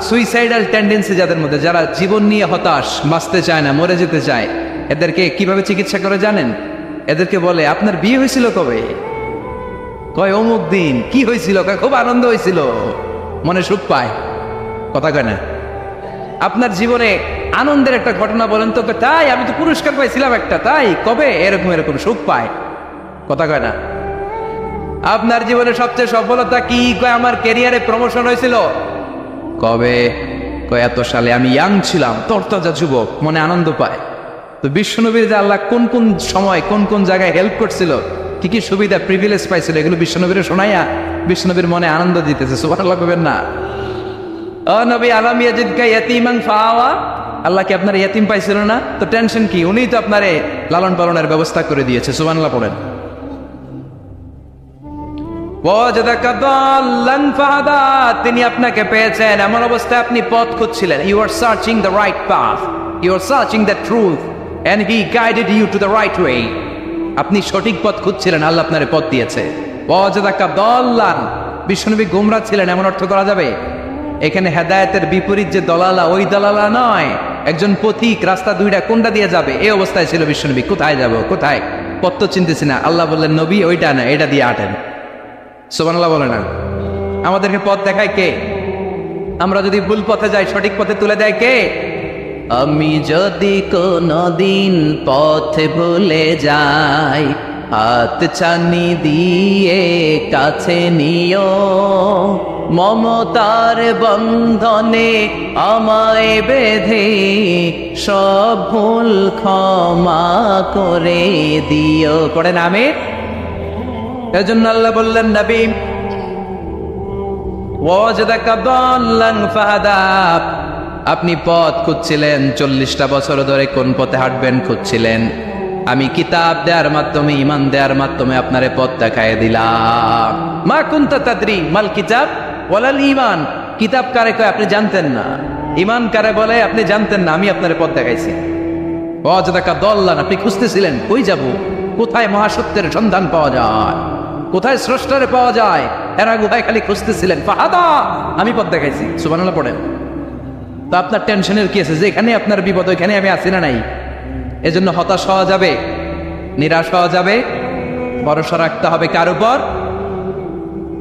সুইসাইডাল টেন্ডেন্সি যাদের মধ্যে, যারা জীবন নিয়ে হতাশ, বাঁচতে চায় না, মরে যেতে চায়, এদেরকে কিভাবে চিকিৎসা করে জানেন? এদেরকে বলে, আপনার বিয়ে হয়েছিল কবে? কয় অমুক দিন। কি হয়েছিল? কয় খুব আনন্দ হয়েছিল, মনে সুখ পায়। কথা কয় না? আপনার জীবনে আনন্দের একটা ঘটনা বলেন তো। তাই আমি তো পুরস্কার পাইছিলাম একটা। তাই কবে? এরকম এরকম সুখ পায়। কথা কয় না? আপনার জীবনে সবচেয়ে সফলতা কি? কয় আমার ক্যারিয়ারে প্রমোশন হয়েছিল। কবে? কয় এত সালে, আমি ইয়াং ছিলাম, তরতাজা যুবক, মনে আনন্দ পায়। তো বিশ্বনবীর যে আল্লাহ কোন কোন সময় কোন কোন জায়গায় হেল্প করছিল, কি কি সুবিধা প্রিভিলেজ পাইছিল, এগুলো বিশ্বনবীর শোনাইয়া বিশ্বনবীর মনে আনন্দ দিতেছে। সুবহানাল্লাহ কইবেন না? ও নবী, আলাম ইয়াজিদকা ইয়াতীমান ফাআওয়া, আল্লাহ কি আপনার ইয়াতীম পাইছিল না? তো টেনশন কি? উনিই তো আপনারে লালন পালনের ব্যবস্থা করে দিয়েছে। সুবহানাল্লাহ। পড়েন। ওয়াজাদাকা দাল্লান ফাহাদা, তিনি আপনাকে পেয়েছেন এমন অবস্থায় আপনি পথ খুঁজছিলেন। You are searching the right path, you are searching the truth and he guided you to the right way. আপনি সঠিক পথ খুঁজছিলেন, আল্লাহ আপনারে পথ দিয়েছে। ওয়াজাদাকা দাল্লান, বিশ্বনবী গোমরা ছিলেন এমন অর্থ করা যাবে? এখানে হেদায়েতের বিপরীত যে দলালা, ওই দলালা নয়। একজন পথিক, রাস্তা দুইটা, কোনটা দিয়ে যাবে এই অবস্থায় ছিল বিশ্বনবী। কোথায় যাব, কোথায় পথ তো চিনতেছি না। আল্লাহ বললেন, নবী ওইটা না, এটা দিয়ে আটেন। সুবহানাল্লাহ বলে না? আমাদেরকে পথ দেখায় কে? আমরা যদি ভুল পথে যাই, সঠিক পথে তুলে দেয় কে? আমি যদি কোনদিন পথে ভুলে যাই, হাত ছানি দিয়ে কাছে নিও, মমতার বন্ধনে আমায় বেঁধে সব ভুল ক্ষমা করে দিও। পড়েন আমিন। এজন্য আল্লাহ বললেন, নবী ওয়াজাদাকা দাল্লান ফাহাদা, আপনি পথ খুঁজছিলেন 40টা বছর ধরে, কোন পথে হাঁটবেন খুঁজছিলেন। আমি কিতাব দেওয়ার মাধ্যমে, ইমান দেওয়ার মাধ্যমে আপনারে পথ দেখায় দিলাম। মা কুনতা তাদরি মাল কিতাব ওয়ালাল ঈমান, কিতাব কারে কয় আপনি জানতেন না, ঈমান কারে বলে আপনি জানতেন না, আমি আপনারে পথ দেখাইছি। ওয়াজাদাকা দাল্লান, আপনি খুঁজতেছিলেন কই যাব, কোথায় মহাসত্যের সন্ধান পাওয়া যায়, কোথায় স্রষ্টারে পাওয়া যায়, এরা গুহায় খালি খুঁজতেছিলেন। ফাহাদা, আমি পথ দেখাইছি। সুবহানাল্লাহ। পড়েন। তো আপনার টেনশনের কি আছে? যেখানে আপনার বিপদ ওইখানে আমি আছি না নাই? এজন্য হতাশ হওয়া যাবে, নিরাশ হওয়া যাবে, ভরসা রাখতে হবে কার উপর?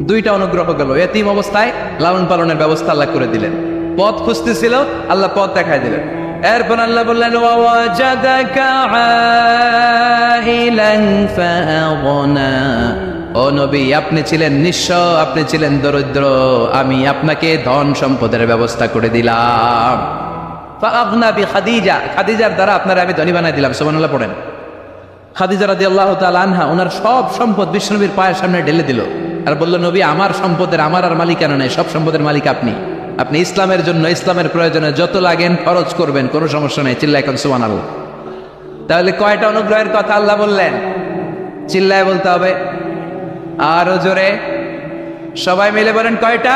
2টা অনুগ্রহ গেল। এতিম অবস্থায় লালন পালনের ব্যবস্থা আল্লাহ করে দিলেন। পথ খুঁজতেছিল, আল্লাহ পথ দেখায় দিলেন। এরপর আল্লাহ বললেন, ওয়াজাদাকা আইলান ফাআগনা, ও নবী আপনি ছিলেন নিঃস্ব, আপনি ছিলেন দরিদ্র, আমি আপনাকে ধন সম্পদের ব্যবস্থা করে দিলাম। ফাআগনা বিখাদিজা, খাদিজার দ্বারা আপনারা আমি ধনী বানাই দিলাম। সুবহানাল্লাহ। পড়েন। খাদিজা রাদিয়াল্লাহু তাআলা আনহা ওনার সব সম্পদ বিশ্বনবীর পায়ের সামনে ঢেলে দিল আর বলল, নবী, আমার সম্পদের আমার আর মালিকানা নেই, সব সম্পদের মালিক আপনি। আপনি ইসলামের জন্য, ইসলামের প্রয়োজনে যত লাগেন খরচ করবেন, কোনো সমস্যা নেই। চিল্লায় এখন সুবহানাল্লাহ। তাহলে কয়টা অনুগ্রহের কথা আল্লাহ বললেন? চিল্লায় বলতে হবে, আরো জোরে, সবাই মিলে বলেন কয়টা?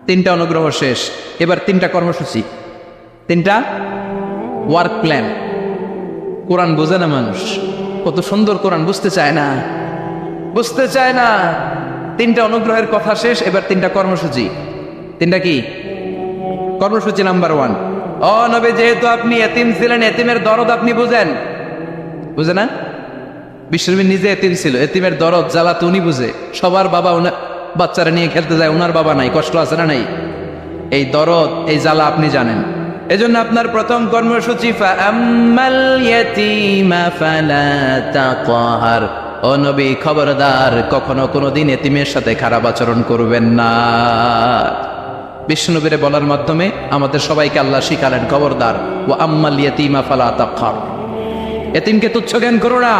3টা অনুগ্রহ শেষ। এবার 3টা কর্মসূচি, 3টা ওয়ার্ক প্ল্যান। কোরআন বোঝে না মানুষ, কত সুন্দর কোরআন, বুঝতে চায় না, বুঝতে চায় না। 3টা অনুগ্রহের কথা শেষ, এবার 3টা কর্মসূচি। 3টা কি কর্মসূচি? নাম্বার 1, ও নবী, যেহেতু আপনি এতিম ছিলেন, এতিমের দরদ আপনি বুঝেন। বুঝে না? বিশ্বনবী নিজে এতিম ছিল, এতিমের দরদ জ্বালা তো উনি বুঝে। সবার বাবা বাচ্চারা নিয়ে খেলতে যায়, ওনার বাবা নাই, কষ্ট আছে না নাই? এই দরদ, এই জ্বালা আপনি জানেন। এজন্য আপনার প্রথম কর্মসূচি, ফাআম্মাল ইয়াতীমা ফালা তাকহার। ও নবী, খবরদার, কখনো কোনোদিন এতিমের সাথে খারাপ আচরণ করবেন না। বিশ্বনবীরে বলার মাধ্যমে আমাদের সবাইকে আল্লাহ শিখালেন, খবরদার, ওয়া আম্মাল ইয়াতীমা ফালা তাকহার। এতিমকে তুচ্ছ জ্ঞান করো না।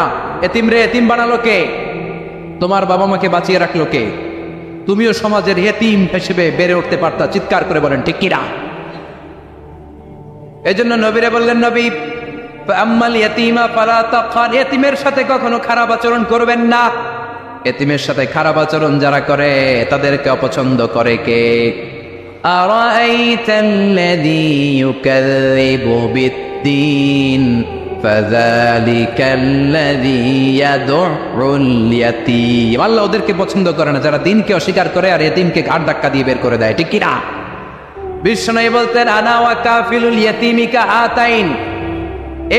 এতিম রে এতিম বানালো কে? তোমার বাবা মাকে বাঁচিয়ে রাখলো কে? তুমিও সমাজের এতিম হিসেবে বেড়ে উঠতে পারতা। চিৎকার করে বলেন ঠিক কিনা? এজন্য নবীরে বললেন, নবী, ফাআম্মাল ইয়াতীমা ফালা তাকহার, এতিমের সাথে কখনো খারাপ আচরণ করবেন না। এতিমের সাথে খারাপ আচরণ যারা করে তাদেরকে অপছন্দ করে কে? আরাআইতাল্লাযী ইউকাযযিবু বিদ্দীন ফাযালিকাল্লাযী ইয়াদুউল ইয়াতীম। আল্লাহ ওদেরকে পছন্দ করে না যারা দিনকে অস্বীকার করে আর এতিমকে ঘাড় ধাক্কা দিয়ে বের করে দেয়। ঠিক কি না? বিশ্বনবী বলতেন, আনা ওয়া কাফিলুল ইয়াতীমি কাহাতাইন।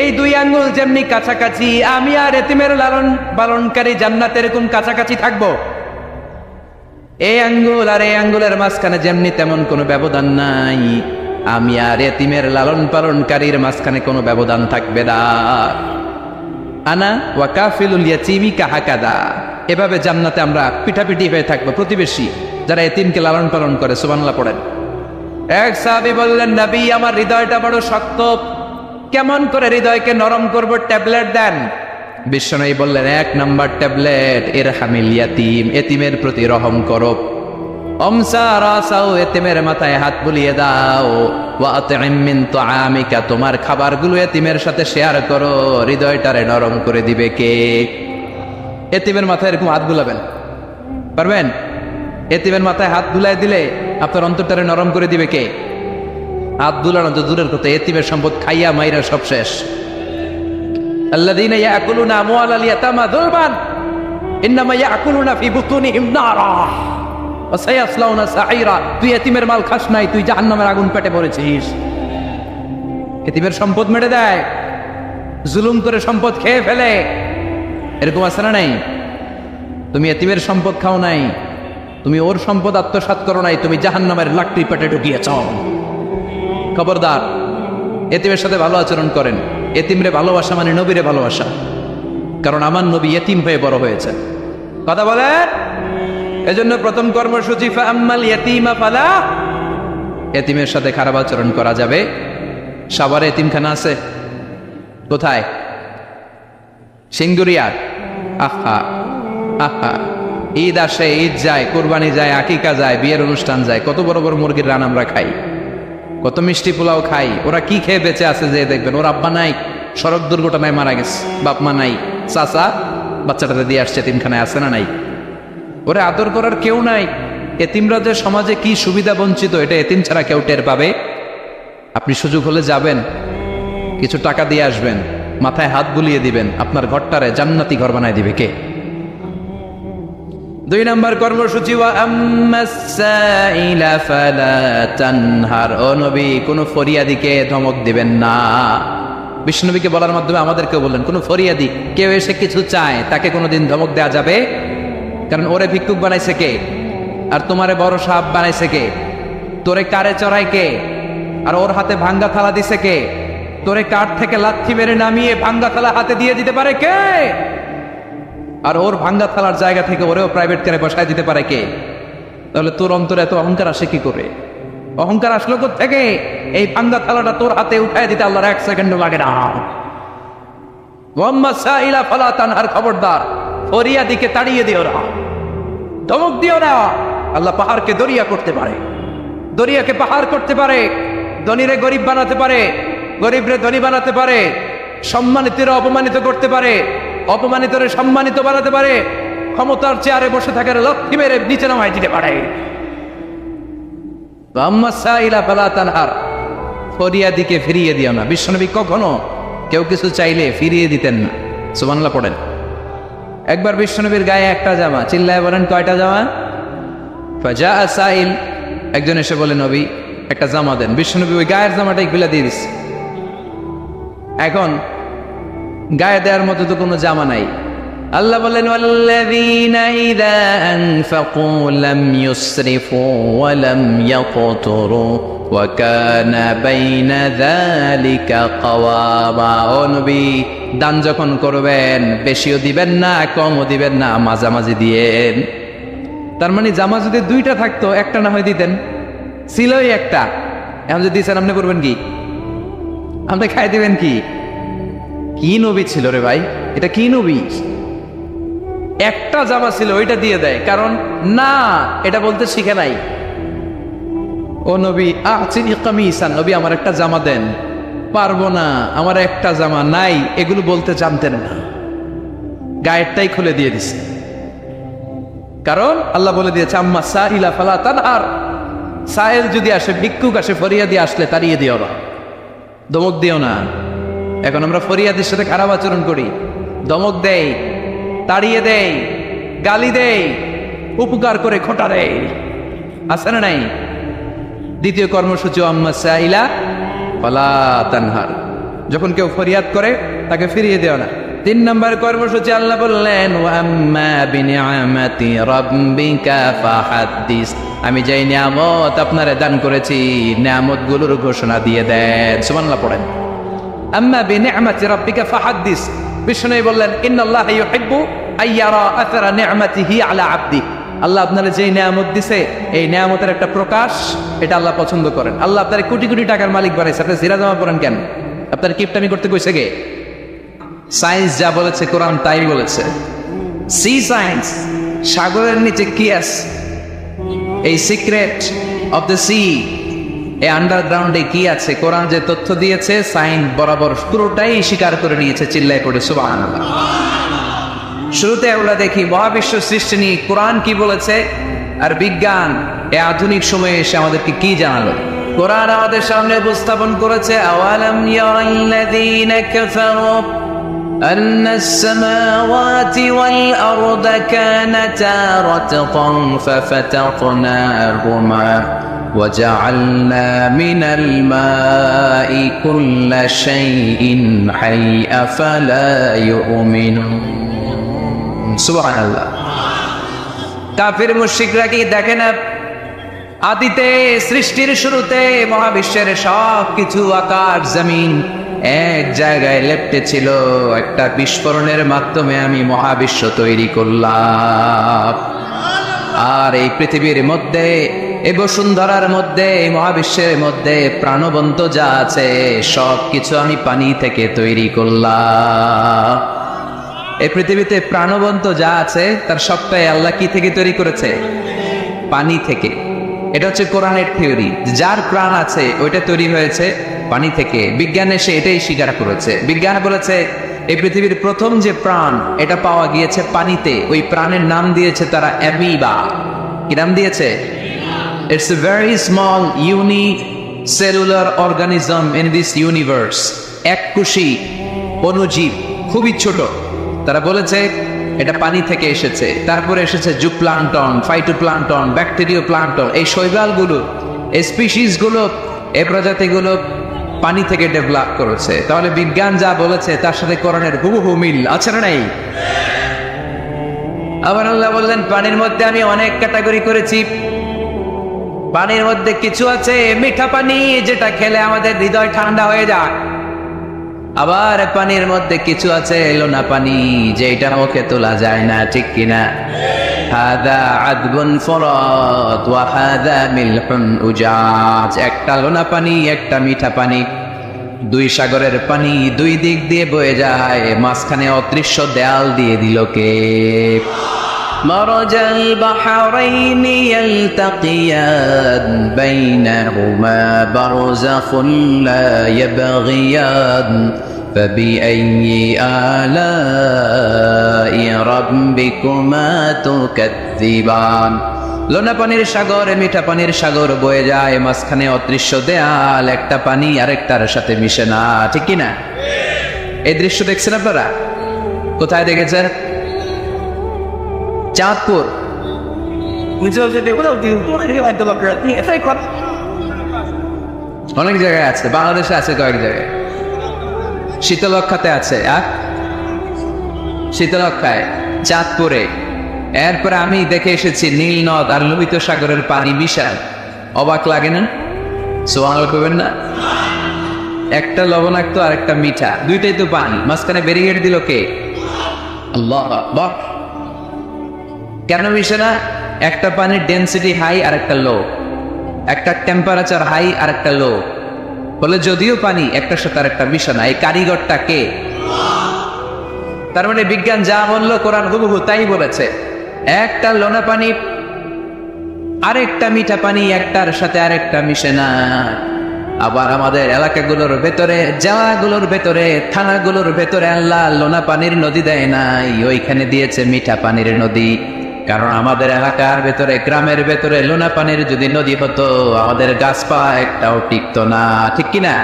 এই 2 আঙ্গুল যেমনি কাছাকাছি, আমি আর এতিমের লালন পালনকারী জান্নাতে এরকম কাছাকাছি থাকবো। এই আঙ্গুল আর এই আঙ্গুলের মাঝখানে যেমনি তেমন কোনো ব্যবধান নাই, আমি আর এতিমের লালন পালনকারীর মাঝখানে কোনো ব্যবধান থাকবে না। আনা ওয়া কাফিলুল ইয়াতীমি কাহাকাদা। এভাবে জান্নাতে আমরা পিঠাপিঠি হয়ে থাকবো, প্রতিবেশী যারা এতিমকে লালন পালন করে। সুবহানাল্লাহ পড়েন। এক সাহাবী বললেন, নবী, আমার হৃদয়টা বড় শক্ত, কেমন করে হৃদয়কে নরম করব? ট্যাবলেট দেন। বিশ্বনবী বললেন, 1 নাম্বার ট্যাবলেট, ইরহামিল ইয়াতীম, এতিমের প্রতি রহম করো। আমসা রাসাও, এতিমের মাথায় হাত বুলিয়ে দাও। ওয়া আতইম মিন তুআমিকা, তোমার খাবারগুলো এতিমের সাথে শেয়ার করো। হৃদয়টারে নরম করে দিবে কে? এতিমের মাথায় এরকম হাত বুলাবেন, পারবেন? এতিমের মাথায় হাত বুলাই দিলে আপনার অন্তরটারে নরম করে দিবে কে? হাত বুলানো তো দূরের কথা, এতিমের সম্পদ খাইয়া মাইরা সব শেষ। আল্লাযীনা ইয়াকুলুনা আমওয়ালাল ইয়াতামা যুলমান ইন্নামা ইয়াকুলুনা ফি বুতুনিহিম নারা ওয়া সায়াসলাউনা সাঈরা। তুই এতিমের মাল খাস নাই, তুই জাহান্নামের আগুন পেটে পড়েছিস। এতিমের সম্পদ মেরে দেয়, জুলুম করে সম্পদ খেয়ে ফেলে। এরকম আছে না নাই? তুমি এতিমের সম্পদ খাও নাই, তুমি ওর সম্পদ আত্মসাৎ করো নাই, তুমি জাহান্নামের লাকড়ি পেটে ঢুকিয়েছ। খবরদার, এতিমের সাথে ভালো আচরণ করেন। এতিমরে ভালোবাসা মানে নবীরে ভালোবাসা, কারণ আমার নবী এতিম হয়ে বড় হয়েছে। কথা বলেন। এজন্য প্রথম কর্মসূচি, ফাআম্মাল ইয়াতীমা ফালা। এতিমের সাথে খারাপ আচরণ করা যাবে। সাভারে এতিমখানা আছে কোথায়? সিঙ্গুরিয়ার। আহা আহা, ঈদ আসে, ঈদ যায়, কোরবানি যায়, আকিকা যায়, বিয়ের অনুষ্ঠান যায়, কত বড় বড় মুরগির রান আমরা খাই, কত মিষ্টি পোলাও খাই। ওরা কি খেয়ে বেঁচে আছে যে দেখবেন, ওর আব্বা নাই, সড়ক দুর্ঘটনায় মারা গেছে, বাপ মা নাই, চাচা বাচ্চাটাতে দিয়ে আসছে, এতিমখানায় আছে না নাই? ওরে আদর করার কেউ নাই। এতিমরা যে সমাজে কি সুবিধা বঞ্চিত, এটা এতিম ছাড়া কেউ টের পাবে? আপনি সুযোগ হলে যাবেন, কিছু টাকা দিয়ে আসবেন, মাথায় হাত বুলিয়ে দিবেন, আপনার ঘরটারে জান্নাতি ঘর বানায় দিবে কে? 2 নম্বর কর্মসূচি, ওয়া আম্মাস সাইলা ফালা তানহার। ও নবী, কোনো ফরিয়াদিকে ধমক দিবেন না। বিষ্ণুনবীকে বলার মাধ্যমে আমাদেরকেও বললেন, কোনো ফরিয়াদি কেউ এসে কিছু চায়, তাকে কোনোদিন ধমক দেওয়া যাবে? কারণ ওরে ভিক্ষুক বানাইছে কে? আর তোমারে বড় সাপ বানাইছে কে? তোরে কারে চড়ায় কে? আর ওর হাতে ভাঙ্গা থালা দিছে কে? তোরে কাঠ থেকে লাথি মেরে নামিয়ে ভাঙ্গা থালা হাতে দিয়ে দিতে পারে কে? আর ওর ভাঙ্গা থালার জায়গা থেকে ওরেও প্রাইভেট কারে বসায় দিতে পারে কে? তাহলে তোর অন্তরে এত অহংকার আসে কি করে? অহংকার আসলো কোত্থেকে? এই ভাঙ্গা থালাটা তোর হাতে উঠায় দিতে আল্লাহর 1 সেকেন্ডও লাগে না। মুহাম্মদ সাইলা ফালা তানহার, খবরদার ফরিয়াদিকে তাড়িয়ে দিও না, ধমক দিও না। আল্লাহ পাহাড়কে দরিয়া করতে পারে, দরিয়াকে পাহাড় করতে পারে, ধনীরে গরিব বানাতে পারে, গরিবরে ধনী বানাতে পারে, সম্মানিতরা অপমানিত করতে পারে, অপমানিতরে সম্মানিত বানাতে পারে, ক্ষমতার চেয়ারে বসে থাকার লক্ষ্মী মেরে নিচে নামায় দিতে পারে। মুহাম্মদ সাইলা ফালা তানহার, ফরিয়াদিকে ফিরিয়ে দিও না। বিশ্বনবী কখনো কেউ কিছু চাইলে ফিরিয়ে দিতেন না। সুবহানাল্লাহ পড়েন। একবার বিশ্বনবীর গায়ে একটা জামা, চিল্লায় বলেন কয়টা জামা? ফাজা সাইল, একজন এসে বলে নবী একটা জামা দেন। বিশ্বনবী ওই গায়ের জামাটাই খুলে দিয়ে দিচ্ছে। এখন গায়ে দেওয়ার মতো তো কোনো জামা নাই। আল্লাহ বলেন ওয়াল্লাযীনা ইযা আনফাকু লাম ইউসরিফু ওয়া লাম ইয়াকতুরু ওয়া কানা বাইনা যালিকা কাওয়ামা। ও নবী, দান যখন করবেন বেশিও দিবেন না, কমও দিবেন না, মাঝামাঝি দিয়েন। তার মানে জামা যদি দুইটা থাকতো একটা না হয় দিতেন, ছিলই একটা। এখন যদি দিচ্ছেন আপনি করবেন কি? আপনি খাই দিবেন কি? কি নবী ছিল রে ভাই, এটা কি নবী? একটা জামা ছিল ওইটা দিয়ে দেয়, কারণ না এটা বলতে শিখে নাই। ও নবী আচিনি কামিসান, নবী আমার একটা জামা দেন। পারবো না, আমার একটা জামা নাই, এগুলো বলতে জানতেন না, গায়েরটাই খুলে দিয়ে দিছে। কারণ আল্লাহ বলে দিয়েছে আম্মা সাইলা ফালা তানহার, সাইল যদি আসে, ভিক্ষুক আসে, ফরিয়াদি আসলে তাড়িয়ে দিও না, ধমক দিও না। এখন আমরা ফরিয়াদির সাথে খারাপ আচরণ করি, ধমক দেই, তাড়িয়ে দেই, গালি দেই, উপকার করে খোটা দেই, আছে না নাই? দ্বিতীয় কর্মসূচি আম্মা সাইলা ফালা তানহার, যখন কেউ ফরিয়াদ করে তাকে ফিরিয়ে দেও না। 3 নম্বর কর্মসূচি আল্লাহ বললেন ওয়াম্মা বিনিআমাতি রাব্বিকা ফাহাদ্দিস, আমি যেই নিয়ামত আপনারে দান করেছি নিয়ামতগুলোর ঘোষণা দিয়ে দেন। সুবহানাল্লাহ পড়েন। আম্মা বিনিআমাতি রাব্বিকা ফাহাদ্দিস, বিষ্ণু বললেন ইন্নাল্লাহা ইউহিব্বু আইয়ারা আথরা নিআমাতিহি আলা আবদি, আল্লাহ আপনারা যেই নিয়ামত দিছে এই নিয়ামতের একটা প্রকাশ, এটা আল্লাহ পছন্দ করেন। আল্লাহ আপনার কোটি কোটি টাকার মালিক বানাইছে, আপনি সিরা জামা পড়েন কেন? আপনার কিপটামি করতে কইছে কে? সায়েন্স যা বলেছে কোরআন তাই বলেছে। সি সায়েন্স, সাগরের নিচে কি আছে, এই সিক্রেট অফ দ্য সি, এই আন্ডারগ্রাউন্ডে কি আছে, কোরআন যে তথ্য দিয়েছে সায়েন্স বরাবর পুরোটাই স্বীকার করে নিয়েছে। চিল্লায় পড়ে সুবহানাল্লাহ। শুরুতে আমরা দেখি মহাবিশ্ব সৃষ্টি নিয়ে কোরআন কি বলেছে, আর বিজ্ঞান এই আধুনিক সময়ে এসে আমাদেরকে কি জানালো। কোরআন আমাদের সামনে উপস্থাপন করেছে আওয়ালাম ইয়ারাল্লাযীনা কাফারু আন্নাস সামাওয়াতি ওয়াল আরদা কানাতা রাতকান ফাফাতাকনাহুমা وجعلنا من الماء كل شيء حي أفلا يؤمنون। সুবহানাল্লাহ। কাফির মুশরিকরা কি দেখে না, আদিতে সৃষ্টির শুরুতে মহাবিশ্বের সব কিছু আকাশ জমিন এক জায়গায় লেপ্টে ছিল, একটা বিস্ফোরণের মাধ্যমে আমি মহাবিশ্ব তৈরি করলাম। আর এই পৃথিবীর মধ্যে, এই বসুন্ধরার মধ্যে, এই মহাবিশ্বের মধ্যে প্রাণবন্ত যা আছে সব কিছু আমি পানি থেকে তৈরি করলাম। এই পৃথিবীতে প্রাণবন্ত যা আছে তার সবটাই আল্লাহ কি থেকে তৈরি করেছে? পানি থেকে। এটা হচ্ছে কোরআনের থিওরি, যার প্রাণ আছে ওইটা তৈরি হয়েছে পানি থেকে। বিজ্ঞান এসে এটাই স্বীকার করেছে। বিজ্ঞান বলেছে এই পৃথিবীর প্রথম যে প্রাণ এটা পাওয়া গিয়েছে পানিতে, ওই প্রাণের নাম দিয়েছে তারা অ্যামিবা। কি নাম দিয়েছে? It's a very small unicellular organism in this universe, এককোষী অণুজীব, খুবই ছোট। তারা বলেছে এটা পানি থেকে এসেছে। তারপরে এসেছে জুপ্লাঙ্কটন, ফাইটোপ্লাঙ্কটন, ব্যাকটেরিয়া প্লাঙ্কটন, এই শৈবালগুলো, এই স্পিসিসগুলো, এই প্রজাতিগুলো পানি থেকে ডেভেলপ করেছে। তাহলে বিজ্ঞান যা বলেছে তার সাথে কোরআনের হুবহু মিল আছে না নাই? আবার আল্লাহ বললেন পানির মধ্যে আমি অনেক ক্যাটাগরি করেছি। পানির মধ্যে কিছু আছে মিঠা পানি, যেটা খেলে আমাদের হৃদয় ঠান্ডা হয়ে যায়। আবার পানির মধ্যে কিছু আছে লোনা পানি, যেটা মুখে তোলা যায় না, ঠিক কিনা? হাদা আদবুন ফুরাত ওয়া হাদা মিলহুন উজাজ, একটা লোনা পানি একটা মিঠা পানি। দুই সাগরের পানি দুই দিক দিয়ে বয়ে যায়, মাঝখানে অদৃশ্য দেয়াল দিয়ে দিল কে? مرج البحرين يلتقيان بينهما برزخ لا يبغيان فبأي آلاء ربكما تكذبان। লোনা পানির সাগর, মিঠা পানির সাগর বয়ে যায়, মাঝখানে অদৃশ্য দেয়াল, একটা পানি আরেকটার সাথে মিশে না, ঠিক কি না? এই দৃশ্য দেখছেন আপনারা? কোথায় দেখেছেন? চাঁদপুর। অনেক জায়গায় আছে, বাংলাদেশে আছে কয়েক জায়গায়, শীতলক্ষাতে আছে, শীতলক্ষায়, চাঁদপুরে। এরপরে আমি দেখে এসেছি নীল নদ আর লোহিত সাগরের পানি বিশাল। অবাক লাগে না? সুবহানাল্লাহ কইবেন না? একটা লবণাক্ত আর একটা মিঠা, দুইটাই তো পানি, মাঝখানে ব্যারিকেড দিল কে? আল্লাহ আকবার। কেন মিশে না? একটা পানির ডেনসিটি হাই আর একটা লো, একটা টেম্পারেচার হাই আর একটা লো, বলে যদিও পানি একটার সাথে আর একটা মিশে না। এই কারিগরটা কে? তার মানে বিজ্ঞান যা বললো কোরআন হুবহু তাই বলেছে। একটা লোনা পানি আরেকটা মিঠা পানি, একটার সাথে আরেকটা মিশে না। আবার আমাদের এলাকাগুলোর ভেতরে, জেলাগুলোর ভেতরে, থানাগুলোর ভেতরে আল্লাহ লোনা পানির নদী দেয় নাই, ওইখানে দিয়েছে মিঠা পানির নদী। কারণ আমাদের এলাকার ভেতরে, গ্রামের ভেতরে লোনা পানির যদি নদী হতো, আমাদের গাছপালা একটাও টিকতো না, ঠিক কিনা?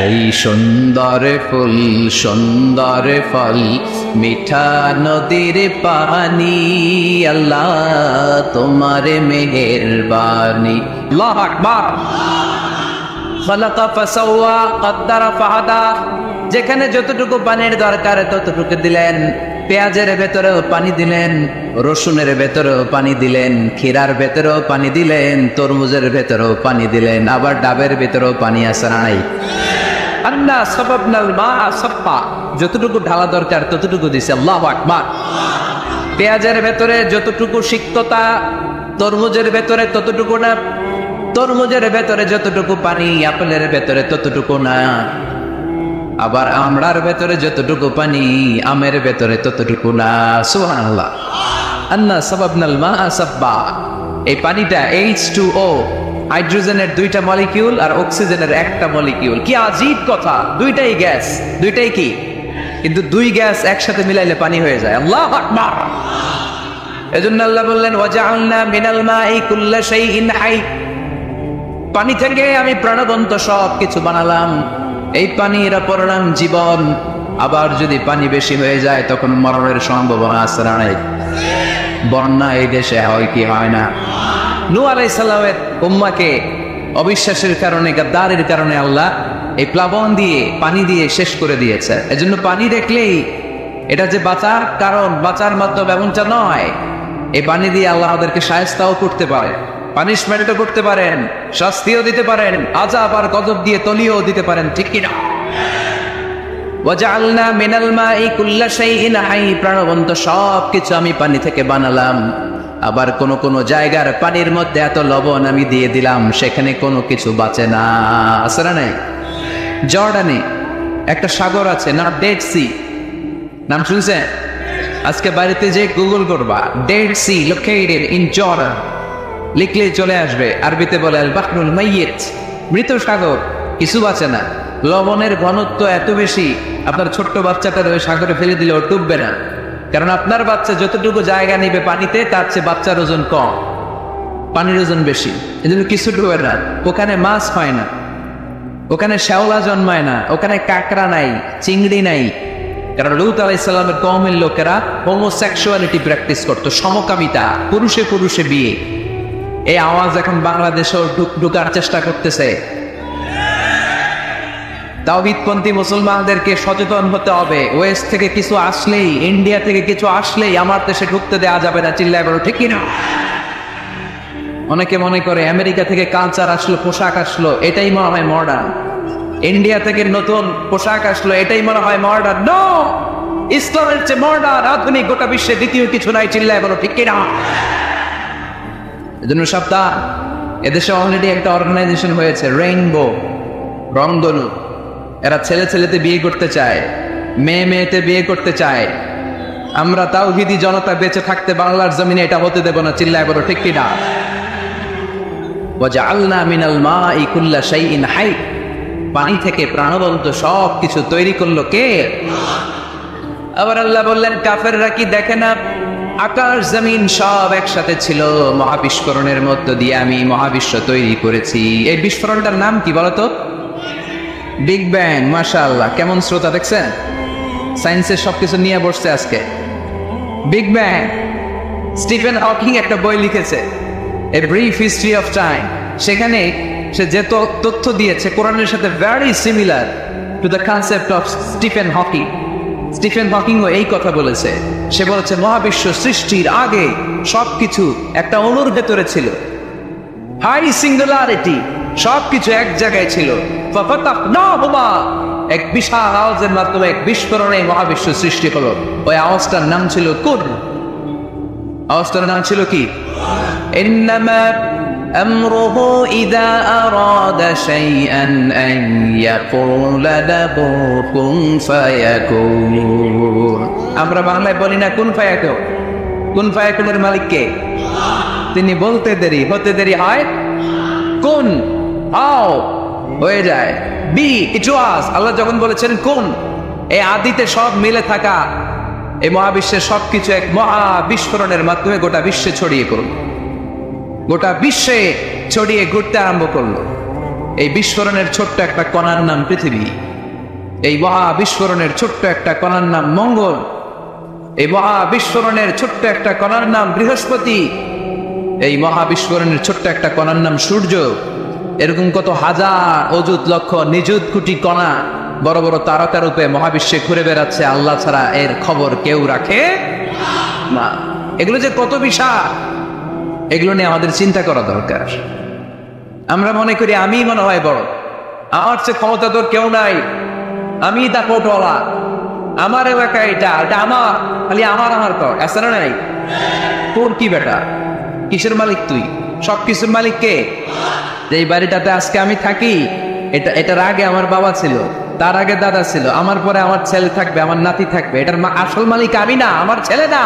এই সুন্দর ফুল, সুন্দর ফল, মিঠা নদীর পানি, আল্লাহ তোমার মেহেরবানি। আল্লাহু আকবার। খালাকা ফাসাওয়া কদ্দারা ফাহাদা। যেখানে যতটুকু পানির দরকার ততটুকু দিলেন। পেঁয়াজের ভেতরেও পানি দিলেন, রসুনের ভেতরেও পানি দিলেন, ক্ষীরার ভেতরেও পানি দিলেন, তরমুজের ভেতরেও পানি দিলেন, আবার ডাবের ভেতরেও পানি আছে না নাই? আন্না সাবাবনাল মাআ সাব্বা। যতটুকু ঢালা দরকার ততটুকু দিছে। আল্লাহু আকবার। পেঁয়াজের ভেতরে যতটুকু সিক্ততা, তরমুজের ভেতরে ততটুকু না। তরমুজের ভেতরে যতটুকু পানি, আপেলের ভেতরে ততটুকু না। আবার আমড়ার ভেতরে যতটুকু পানি, আমের ভেতরে ততটুকু না। সুবহানাল্লাহ। আন্না সাবাবনাল মাআ সাব্বা। এই পানিটা H2O, হাইড্রোজেনের দুইটা মলিকিউল আর অক্সিজেনের একটা মলিকিউল। কি আজীব কথা! দুইটাই গ্যাস, দুইটাই কি? কিন্তু দুই গ্যাস একসাথে মিলাইলে পানি হয়ে যায়। আল্লাহু আকবার। এজন্য আল্লাহ বললেন, ওয়াজআলনা মিনাল মাই কুল্লা শাইইন হাই। পানি থেকে আমি প্রাণবন্ত সব কিছু বানালাম। এই পানির অপর নাম জীবন। আবার যদি পানি বেশি হয়ে যায় তখন মরণের সম্ভাবনা আছে না নাই? বন্যা এই দেশে হয় কি হয় না? নূহ আলাইহিস সালামের উম্মাহকে অবিশ্বাসের কারণে, গাদ্দারির কারণে আল্লাহ এই প্লাবন দিয়ে, পানি দিয়ে শেষ করে দিয়েছে। এজন্য পানি দেখলেই এটা যে বাঁচার কারণ, বাঁচার মাধ্যম এমনটা নয়। এই পানি দিয়ে আল্লাহ ওদেরকে শায়েস্তাও করতে পারে, পানিশমেন্টও করতে পারেন, শাস্তিও দিতে পারেন, আযাব আর গজব দিয়ে তলিয়েও দিতে পারেন, ঠিক কিনা? ওয়াজআলনা মিনাল মাই কুল্লা শাইইন হাই। প্রাণবন্ত সব কিছু আমি পানি থেকে বানালাম। আবার কোন কোন জায়গার পানির মধ্যে এত লবণ আমি দিয়ে দিলাম, সেখানে কোনো কিছু বাঁচে না। আছে না নাই? জর্ডানে একটা সাগর আছে, না ডেড সি, নাম শুনছেন? আজকে বাড়িতে যে গুগল করবা, Dead Sea located in Jordan, লিখলেই চলে আসবে। আরবিতে বলে আল বাহরুল মাইয়িত, মৃত সাগর, কিছু বাঁচে না। লবণের ঘনত্ব এত বেশি, আপনার ছোট্ট বাচ্চাটার ওই সাগরে ফেলে দিলেও ডুববে না। কারণ আপনার বাচ্চা যতটুকু জায়গা নিবে পানিতে, তার চেয়ে বাচ্চার ওজন কম, পানির ওজন বেশি। এজন্য কিছু ডুবে না। ওখানে মাছ হয় না, ওখানে শ্যাওলা জন্মায় না, ওখানে কাঁকড়া নাই, চিংড়ি নাই। কারণ লূত আলাইহিস সালামের কওমের লোকেরা হোমোসেক্সুয়ালিটি প্র্যাকটিস করতো, সমকামিতা, পুরুষে পুরুষে বিয়ে। এই আওয়াজ এখন বাংলাদেশেও ঢুকার চেষ্টা করতেছে। তাওহীদপন্থী মুসলমানদেরকে সচেতন হতে হবে। ওয়েস্ট থেকে কিছু আসলেই, ইন্ডিয়া থেকে কিছু আসলেই আমার দেশে ঢুকতে দেওয়া যাবে না। চিল্লায় বলো ঠিক কিনা? অনেকে মনে করে আমেরিকা থেকে কালচার আসলো, পোশাক আসলো, এটাই মনে হয় মডার্ন। ইন্ডিয়া থেকে নতুন পোশাক আসলো, এটাই মনে হয় মডার্ন। নো, ইসলামের চেয়ে মডার্ন, আধুনিক গোটা বিশ্বে দ্বিতীয় কিছু নাই। চিল্লায় বলো ঠিক কিনা? এজন্য সাবধান। এদেশে অলরেডি একটা অর্গানাইজেশন হয়েছে, রেইনবো, রংধনু। এরা ছেলে ছেলেতে বিয়ে করতে চায়, মেয়ে মেয়েতে বিয়ে করতে চায়। আমরা তাওহীদি জনতা বেঁচে থাকতে বাংলার জমিনে এটা হতে দেব না। চিল্লায় বলো ঠিক কিনা? ওয়াজআলনা মিনাল মাই কুল্লা শাইইন হাই, পানি থেকে প্রাণবন্ত সব কিছু তৈরি করলো কে? আবার আল্লাহ বললেন, কাফেররা কি দেখে না আকাশ জমিন সব একসাথে ছিল, মহাবিস্ফোরণের মধ্য দিয়ে আমি মহাবিশ্ব তৈরি করেছি। এই বিস্ফোরণটার নাম কি বলতো? Big bang. মাশাআল্লাহ, কেমন শ্রোতা দেখছেন? সায়েন্সের সবকিছু নিয়ে বসছে আজকে। Big bang. স্টিফেন হকিং একটা বই লিখেছে, a brief history of time. সেখানে সে যে তথ্য দিয়েছে কোরআনের সাথে very similar to the concept of Stephen Hawking. Stephen হকিংও এই কথা বলেছে। সে বলেছে মহাবিশ্ব সৃষ্টির আগে সবকিছু একটা অণুর ভেতরে ছিল, হাই সিঙ্গুলারিটি, সবকিছু এক জায়গায় ছিল। এক বিশাল আওয়াজের মাধ্যমে এক বিস্ফোরণে মহাবিশ্ব সৃষ্টি হলো। ওই আওয়াজটার নাম ছিল কুন। আওয়াজটার নাম ছিল কি? ইন্নামা আমরুহু ইযা আরাদা শাইআন আন ইয়াকুলা লাহু কুন ফায়াকুন। আমরা বাংলায় বলি না কুন ফায়াকুন? কুন ফায়াকুনের মালিক কে? তিনি বলতে দেরি হতে দেরি হয়, কুন হাও হয়ে যায়। বি ইট ওয়াজ। আল্লাহ যখন বলেছেন কুন, এই আদিতে সব মিলে থাকা এই মহাবিশ্বের সবকিছু এক মহা বিস্ফোরণের মাধ্যমে গোটা বিশ্বে ছড়িয়ে পড়ল, গোটা বিশ্বে ছড়িয়ে ঘুরতে আরম্ভ করলো। এই বিস্ফোরণের ছোট্ট একটা কণার নাম পৃথিবী। এই মহা বিস্ফোরণের ছোট্ট একটা কণার নাম মঙ্গল। এই মহা বিস্ফোরণের ছোট্ট একটা কণার নাম বৃহস্পতি। এই মহা বিস্ফোরণের ছোট্ট একটা কণার নাম সূর্য। এরকম কত হাজার অযুত লক্ষ নিযুত কোটি কণা বড় বড় তারকা রূপে মহাবিশ্বে ঘুরে বেড়াচ্ছে। আল্লাহ ছাড়া এর খবর কেউ রাখে না। এগুলো যে কত বিশাল, এগুলো নিয়ে আমাদের চিন্তা করা দরকার। আমরা মনে করি আমি মনে হয় বড়, আমার চেয়ে ক্ষমতা তোর কেউ নাই, আমি তা কোটওয়ালা, আমার এলাকা এটা আমার, খালি আমার আমার কর। আসে না নাই? তোর কি বেটা? কিসের মালিক তুই? সব কিছুর মালিক কে? যে এই বাড়িটাতে আজকে আমি থাকি, এটার আগে আমার বাবা ছিল, তার আগে দাদা ছিল, আমার পরে আমার ছেলে থাকবে, আমার নাতি থাকবে। এটার আসল মালিক আমি না, আমার ছেলে না,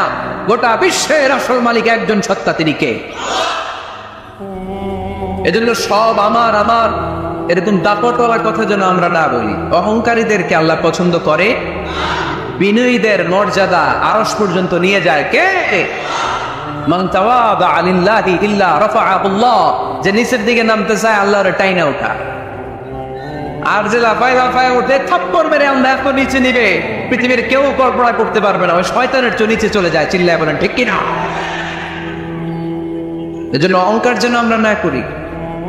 গোটা বিশ্বের আসল মালিক একজন সত্তা, তিনি কে? এজন্য সব আমার আমার এরকম দাপটওয়ালার কথা যেন আমরা না বলি। অহংকারীদেরকে আল্লাহ পছন্দ করে, বিনয়ীদের মর্যাদা আরশ পর্যন্ত নিয়ে যায় কে? মান তাওয়াদা লিল্লাহি ইল্লা রাফাআহুল্লাহ। যে নিচের দিকে নামতে চায় আল্লাহর টাইনা ওঠা, আর যে লাফায় লাফায় ওঠে থাপ্পড় মেরে আল্লাহ এত নিচে নিবে পৃথিবীর কেউ কল্পনা করতে পারবে না। ওই শয়তানের চেয়ে নিচে চলে যায়। চিল্লায় বলেন ঠিক কিনা? এজন্য অহংকার যেন আমরা না করি,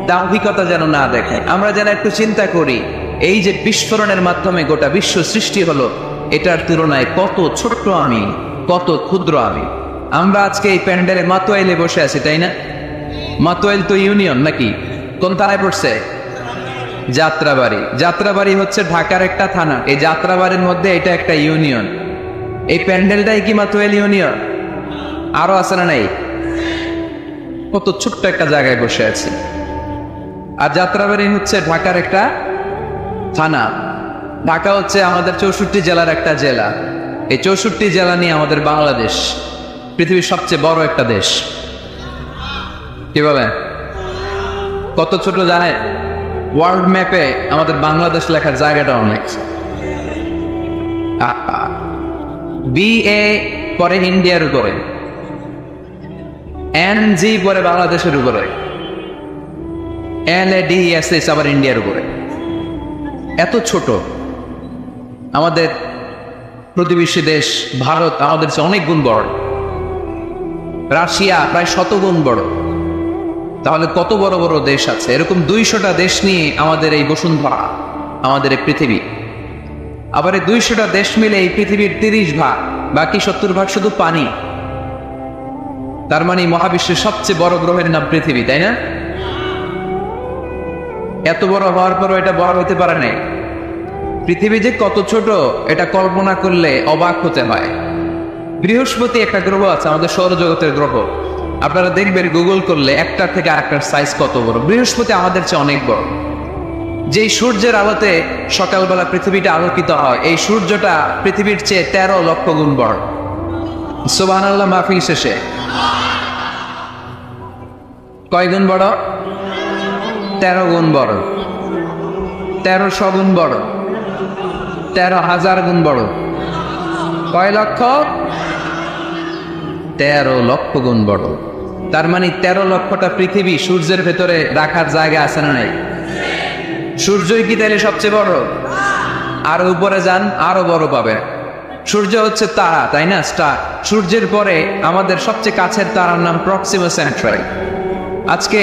দাম্ভিকতা যেন না দেখাই। আমরা যেন একটু চিন্তা করি, এই যে বিস্ফোরণের মাধ্যমে গোটা বিশ্ব সৃষ্টি হলো, এটার তুলনায় কত ছোট্ট আমি, কত ক্ষুদ্র আমি। আমরা আজকে এই প্যান্ডেলে মাতোয়াইলে বসে আছি, তাই না? মাতোয়াইল তো ইউনিয়ন নাকি? কোন থানায় পড়ছে? যাত্রাবাড়ি। যাত্রাবাড়ি হচ্ছে ঢাকার একটা থানা। এই যাত্রাবাড়ির মধ্যে এটা একটা ইউনিয়ন। এই প্যান্ডেলটাই কি মাতোয়াইল ইউনিয়ন? আরো আছে না নাই? কত ছোট্ট একটা জায়গায় বসে আছে। আর যাত্রাবাড়ি হচ্ছে ঢাকার একটা থানা। ঢাকা হচ্ছে আমাদের 64 জেলার একটা জেলা। এই 64 জেলা নিয়ে আমাদের বাংলাদেশ পৃথিবীর সবচেয়ে বড় একটা দেশ। কি বলেন? কত ছোট জানেন? ওয়ার্ল্ড ম্যাপে আমাদের বাংলাদেশ লেখার জায়গাটা অনেক। BA পরে ইন্ডিয়ার উপরে, NG পরে বাংলাদেশের উপরে, LADSS আবার ইন্ডিয়ার উপরে। এত ছোট। আমাদের প্রতিবেশী দেশ ভারত আমাদের চেয়ে অনেক গুণ বড়। রাশিয়া প্রায় 100 গুণ বড়। তাহলে কত বড় বড় দেশ আছে। এরকম 200টা দেশ নিয়ে আমাদের এই বসুন্ধরা, আমাদের এই পৃথিবী। আবার এই 200টা দেশ মিলে এই পৃথিবীর 30 ভাগ, বাকি 70 ভাগ শুধু পানি। তার মানে মহাবিশ্বের সবচেয়ে বড় গ্রহের নাম পৃথিবী, তাই না? এত বড় হওয়ার পরও এটা বড় হতে পারে নাই। পৃথিবী যে কত ছোট এটা কল্পনা করলে অবাক হতে হয়। বৃহস্পতি একটা গ্রহ আছে, আমাদের সৌরজগতের গ্রহ। আপনারা দেখবেন গুগল করলে একটার থেকে আরেকটার সাইজ কত বড়। বৃহস্পতি আমাদের চেয়ে অনেক বড়। যেই সূর্যের আলোতে সকালবেলা পৃথিবীটা আলোকিত হয়, এই সূর্যটা পৃথিবীর চেয়ে 13 লক্ষ গুণ বড়। সুবহানাল্লাহ মাহফিল শেষে কয় গুণ বড়? 13 গুণ বড়, 1300 গুণ বড়, 13,000 গুণ বড়। কয় লক্ষ? 13 লক্ষ গুণ বড়। তার মানে 13 লক্ষটা পৃথিবী সূর্যের ভেতরে রাখার জায়গা আছে না নাই? সূর্যই কি তাহলে সবচেয়ে বড়? আরো উপরে যান, আরো বড় পাবে। সূর্য হচ্ছে তারা, তাই না? স্টার। সূর্যের পরে আমাদের সবচেয়ে কাছের তারার নাম প্রক্সিমা সেন্ট্রাই। আজকে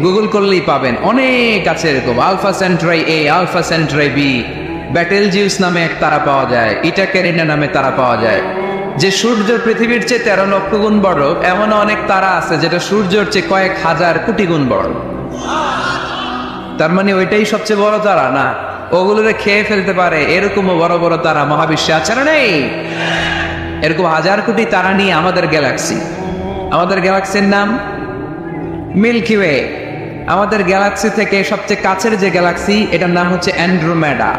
গুগল করলেই পাবেন, অনেক আছে এরকম। আলফা সেন্ট্রাই এ, আলফা সেন্ট্রাই বি, ব্যাটেলজিউস নামে এক তারা পাওয়া যায়, ইটাকেরিনা নামে তারা পাওয়া যায়। যে সূর্য পৃথিবীর চেয়ে 13 লক্ষ গুণ বড়, এমন অনেক তারা আছে যেটা সূর্যের চেয়ে কয়েক হাজার কোটি গুণ বড়। তার মানে ওইটাই সবচেয়ে বড় তারা না, ওগুলোরে খেয়ে ফেলতে পারে এরকমও বড় বড় তারা মহাবিশ্বে আছে না নেই? এরকম হাজার কোটি তারা নিয়ে আমাদের গ্যালাক্সি। আমাদের গ্যালাক্সির নাম মিল্কি ওয়ে। আমাদের গ্যালাক্সি থেকে সবচেয়ে কাছের যে গ্যালাক্সি, এটার নাম হচ্ছে অ্যান্ড্রোমেডা।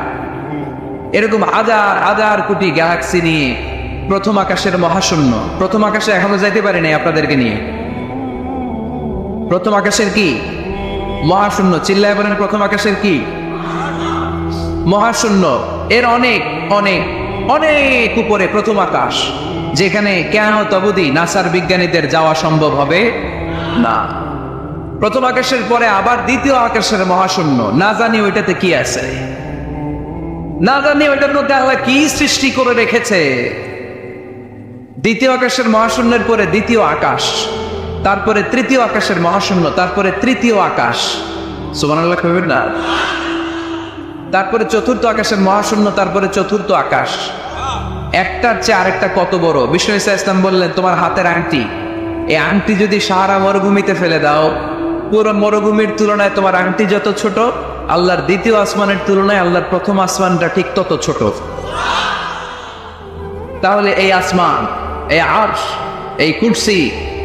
এরকম হাজার হাজার কোটি গ্যালাক্সি নিয়ে প্রথম আকাশের মহাশূন্য। প্রথম আকাশে এখনো যাইতে পারি নাই আপনাদেরকে নিয়ে। প্রথম আকাশের কি? মহাশূন্য। চিল্লায় বলেন, প্রথম আকাশের কি? মহাশূন্য। এর অনেক অনেক অনেক উপরে প্রথম আকাশ, যেখানে কিয়ামত অবধি নাসার বিজ্ঞানীদের যাওয়া সম্ভব হবে না। প্রথম আকাশের পরে আবার দ্বিতীয় আকাশের মহাশূন্য। না জানি ওইটাতে কি আছে, না জানি ওইটার মধ্যে আল্লাহ কি সৃষ্টি করে রেখেছে। দ্বিতীয় আকাশের মহাশূন্যের পরে দ্বিতীয় আকাশ, তারপরে তৃতীয় আকাশের মহাশূন্য, তারপরে তৃতীয় আকাশ। সুবহানাল্লাহ কইবেন না? তারপরে চতুর্থ আকাশের মহাশূন্য, তারপরে চতুর্থ আকাশ। একটার চেয়ে আরেকটা কত বড়। বিষ্ণু ঈসা ইসলাম বললেন, তোমার হাতের আংটি, এই আংটি যদি সাহারা মরুভূমিতে ফেলে দাও, পুরো মরুভূমির তুলনায় তোমার আংটি যত ছোট, আল্লাহর দ্বিতীয় আসমানের তুলনায় আল্লাহর প্রথম আসমানটা ঠিক তত ছোট। তাহলে এই আসমান, এই আরশ, এই কুরসি,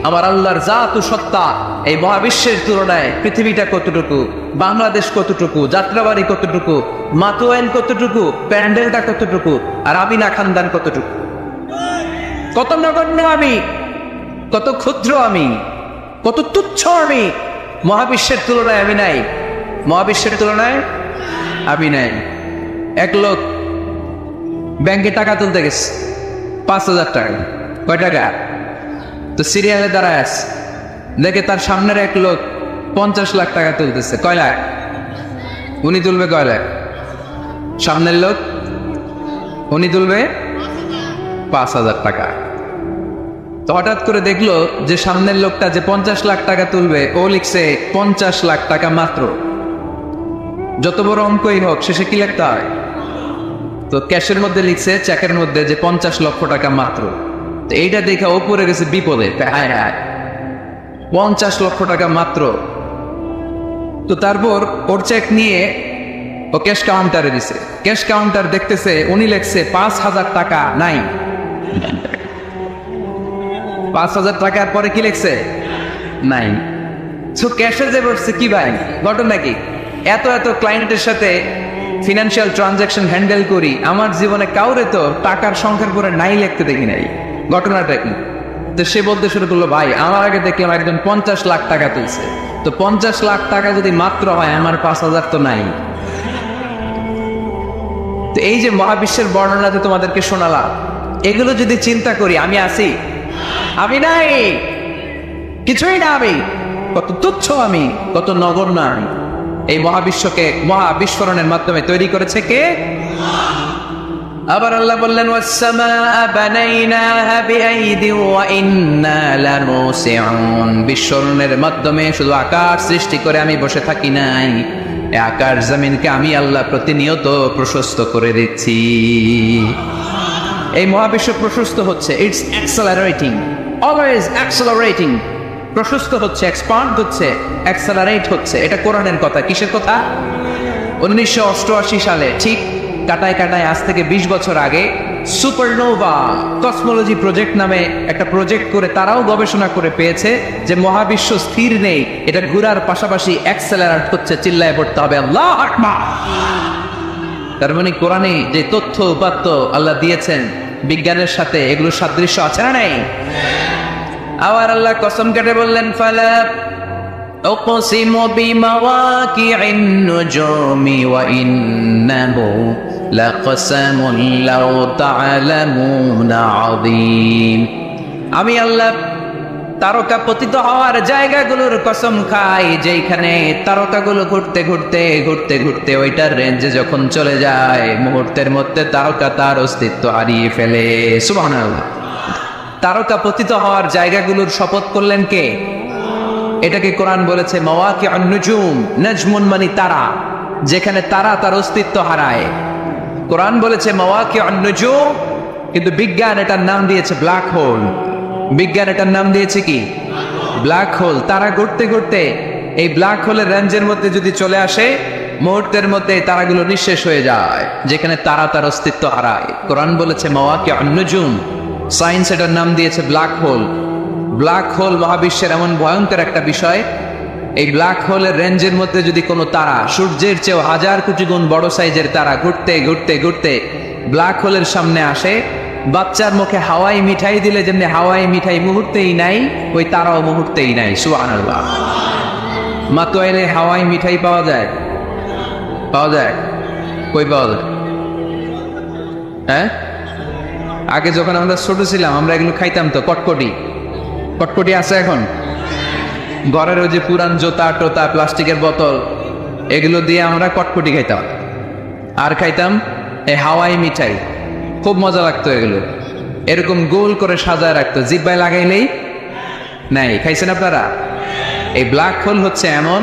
আমার আল্লাহর জাত ও সত্তা, এই মহাবিশ্বের তুলনায় পৃথিবীটা কতটুকু, বাংলাদেশ কতটুকু, যাত্রাবাড়ি কতটুকু, মাতোয়াইন কতটুকু, প্যান্ডেলটা কতটুকু, আর আমিনা খানদান কতটুকু। কত নগণ্য আমি, কত ক্ষুদ্র আমি, কত তুচ্ছ আমি। মহাবিশ্বের তুলনায় আমি নাই, মহাবিশ্বের তুলনায় আমি নাই। এক লোক ব্যাংকে টাকা তুলতে গেছে, 5,000 টাকা। কয় টাকা? তো সিরিয়ালে দাঁড়ায় আছে, দেখে তার সামনের এক লোক 50 লাখ টাকা তুলতেছে। কয় লাখ? উনি তুলবে কয় লাখ? সামনের লোক উনি তুলবে 5,000 টাকা। তো হঠাৎ করে দেখলো যে সামনের লোকটা যে 50 লাখ টাকা তুলবে, ও লিখছে 50 লাখ টাকা মাত্র। যত বড় অঙ্কই হোক, শেষে কি লিখতে হয়? তো ক্যাশের মধ্যে লিখছে, চেকের মধ্যে, যে 50 লক্ষ টাকা মাত্র। তো এইটা দেখে ও পড়ে গেছে বিপদে। হায় হায়, 50 লক্ষ টাকা মাত্র। তো তারপর ওর চেক নিয়ে ও ক্যাশ কাউন্টারে দিছে। ক্যাশ কাউন্টার দেখতেছে, উনি লিখছে 5,000 টাকা নাই। 5,000 টাকার পরে কি লিখছে? নাই। তো ক্যাশে যে বসছে, কি ভাই ঘটনা কি? এত এত ক্লায়েন্টের সাথে ফিনান্সিয়াল ট্রানজাকশন হ্যান্ডেল করি, আমার জীবনে কাউরে তো টাকার সংখ্যার পরে নাই লিখতে দেখি নাই। ঘটনাটা কি? তো সে বলতে শুরু করলো, ভাই আমার আগে দেখলাম একজন 50 লাখ টাকা তুলছে, তো 50 লাখ টাকা যদি মাত্র হয়, আমার 5,000 তো নাই। তো এই যে মহাবিশ্বের বর্ণনাতে তোমাদেরকে শোনালাম, এগুলো যদি চিন্তা করি, আমি আছি? আমি নাই, কিছুই না। আমি কত তুচ্ছ, আমি কত নগণ্য আমি। এই মহাবিশ্বকে মহাবিস্ফোরণের মাধ্যমে তৈরি করেছে কে? আবার আল্লাহ বললেন, ওয়াস-সামাআ বানাইনাহা বিআইদিন ওয়া ইন্না লামুসিউন। বিস্ফোরণের মাধ্যমে শুধু আকাশ সৃষ্টি করে আমি বসে থাকি নাই, এই আকাশ জমিনকে আমি আল্লাহ প্রতিনিয়ত প্রশস্ত করে দিচ্ছি। এই মহাবিশ্ব প্রশস্ত হচ্ছে, ইটস অ্যাক্সেলারেটিং, অলওয়েজ অ্যাক্সেলারেটিং। প্রশস্ত হচ্ছে, এক্সপান্ড হচ্ছে, অ্যাক্সেলারেট হচ্ছে। এটা কোরআনের কথা। কিসের কথা? 1988 সালে, ঠিক কাটায় কাটায় আজ থেকে 20 বছর আগে সুপারনোভা কসমোলজি প্রজেক্ট নামে একটা প্রজেক্ট করে তারাও গবেষণা করে পেয়েছে যে মহাবিশ্ব স্থির নেই, এটা ঘোরার পাশাপাশি অ্যাক্সেলারেট হচ্ছে। চিল্লায় পড়তে হবে আল্লাহু আকবার। তার মানে কোরআনে যে তথ্য উপাত্ত আল্লাহ দিয়েছেন বিজ্ঞানের সাথে এগুলোর সাদৃশ্য আছে না নাই? আবার আল্লাহ কসম কেটে বললেন ফালা উকসিমু বিমাওয়াকি'ন নুজুমি ওয়া ইন্নাহু লাকসামুন লাউ তা'লামুনা আযীম। আমি আল্লাহ তারকা পতিত হওয়ার জায়গাগুলোর কসম খাই, যেখানে তারকাগুলো ঘুরতে ঘুরতে ঘুরতে ঘুরতে ওইটার রেঞ্জে যখন চলে যায় মুহূর্তের মধ্যে তারকা তার অস্তিত্ব হারিয়ে ফেলে। সুবহানাল্লাহ। তারকা পতিত হওয়ার জায়গাগুলোর শপথ করলেন কে? এটাকে কোরআন বলেছে মাওয়াকিউন নুজুম। নাজমুন মানে তারা, যেখানে তারা তার অস্তিত্ব হারায়। কোরআন বলেছে মাওয়াকিউন নুজুম, কিন্তু বিজ্ঞান এটার নাম দিয়েছে ব্ল্যাক হোল। বিজ্ঞান এটার নাম দিয়েছে কি? Black hole. তারা ঘুরতে ঘুরতে এই ব্ল্যাক হোলের রেঞ্জের মধ্যে যদি চলে আসে মুহূর্তের মধ্যে তারাগুলো নিঃশেষ হয়ে যায়, যেখানে তারা তার অস্তিত্ব হারায়। কোরআন বলেছে মাওয়াকিউন নুজুম। সায়েন্স এটার নাম দিয়েছে ব্ল্যাক হোল। ব্ল্যাক হোল মহাবিশ্বের এমন ভয়ঙ্কর একটা বিষয়, এই ব্ল্যাক হোলের রেঞ্জের মধ্যে যদি কোনো তারা সূর্যের চেয়েও হাজার কোটি গুণ বড় সাইজের তারা ঘুরতে ঘুরতে ঘুরতে ব্ল্যাক হোলের সামনে আসে, বাচ্চার মুখে হাওয়াই মিঠাই দিলে যেমনি হাওয়াই মিঠাই মুহূর্তেই নাই, ওই তারাও মুহূর্তেই নাই। সুবহানাল্লাহ। মাতোয়াইলে হাওয়াই মিঠাই পাওয়া যায়? পাওয়া যায়? কই পাওয়া যায়? হ্যাঁ, আগে যখন আমরা ছোট ছিলাম আমরা এগুলো খাইতাম তো। কটকটি, কটকটি আছে এখন? ঘরের ওই যে পুরান জোতা টোতা প্লাস্টিকের বোতল এগুলো দিয়ে আমরা কটকটি খাইতাম। আর খাইতাম এই হাওয়াই মিঠাই, খুব মজা লাগতো। এগুলো এরকম গোল করে সাজায় রাখতো, জিব্বায় লাগাইলেই নাই। খাইছেন আপনারা? এই ব্ল্যাক হোল হচ্ছে এমন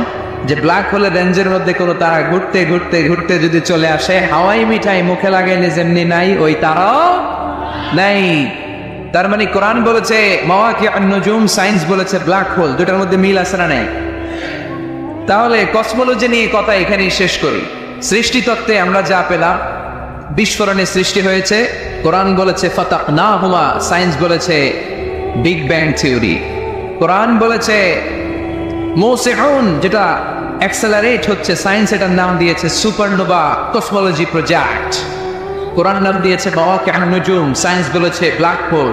যে ব্ল্যাক হোলের রেঞ্জের মধ্যে কোনো তারা ঘুরতে ঘুরতে ঘুরতে যদি চলে আসে, হাওয়াই মিঠাই মুখে লাগাইলে যেমনি নাই, ওই তারাও নাই। তার মানে কোরআন বলেছে মাওয়াকিউন নুজুম, সায়েন্স বলেছে ব্ল্যাক হোল। দুটার মধ্যে মিল আছে না নাই? তাহলে কসমোলজি নিয়ে কথা এখানেই শেষ করি। সৃষ্টিতত্ত্বে আমরা যা পেলাম, বিস্ফোরণে সৃষ্টি হয়েছে। কোরআন বলেছে ফাতাহনাহুমা, সায়েন্স বলেছে বিগ ব্যাং থিওরি। কোরআন বলেছে মুসিউন, যেটা অ্যাক্সেলারেট হচ্ছে, সায়েন্স এটার নাম দিয়েছে সুপারনোভা কসমোলজি প্রজেক্ট। কোরআন নাম দিয়েছে মাওয়াকিউন নুজুম, সায়েন্স বলেছে ব্ল্যাক হোল।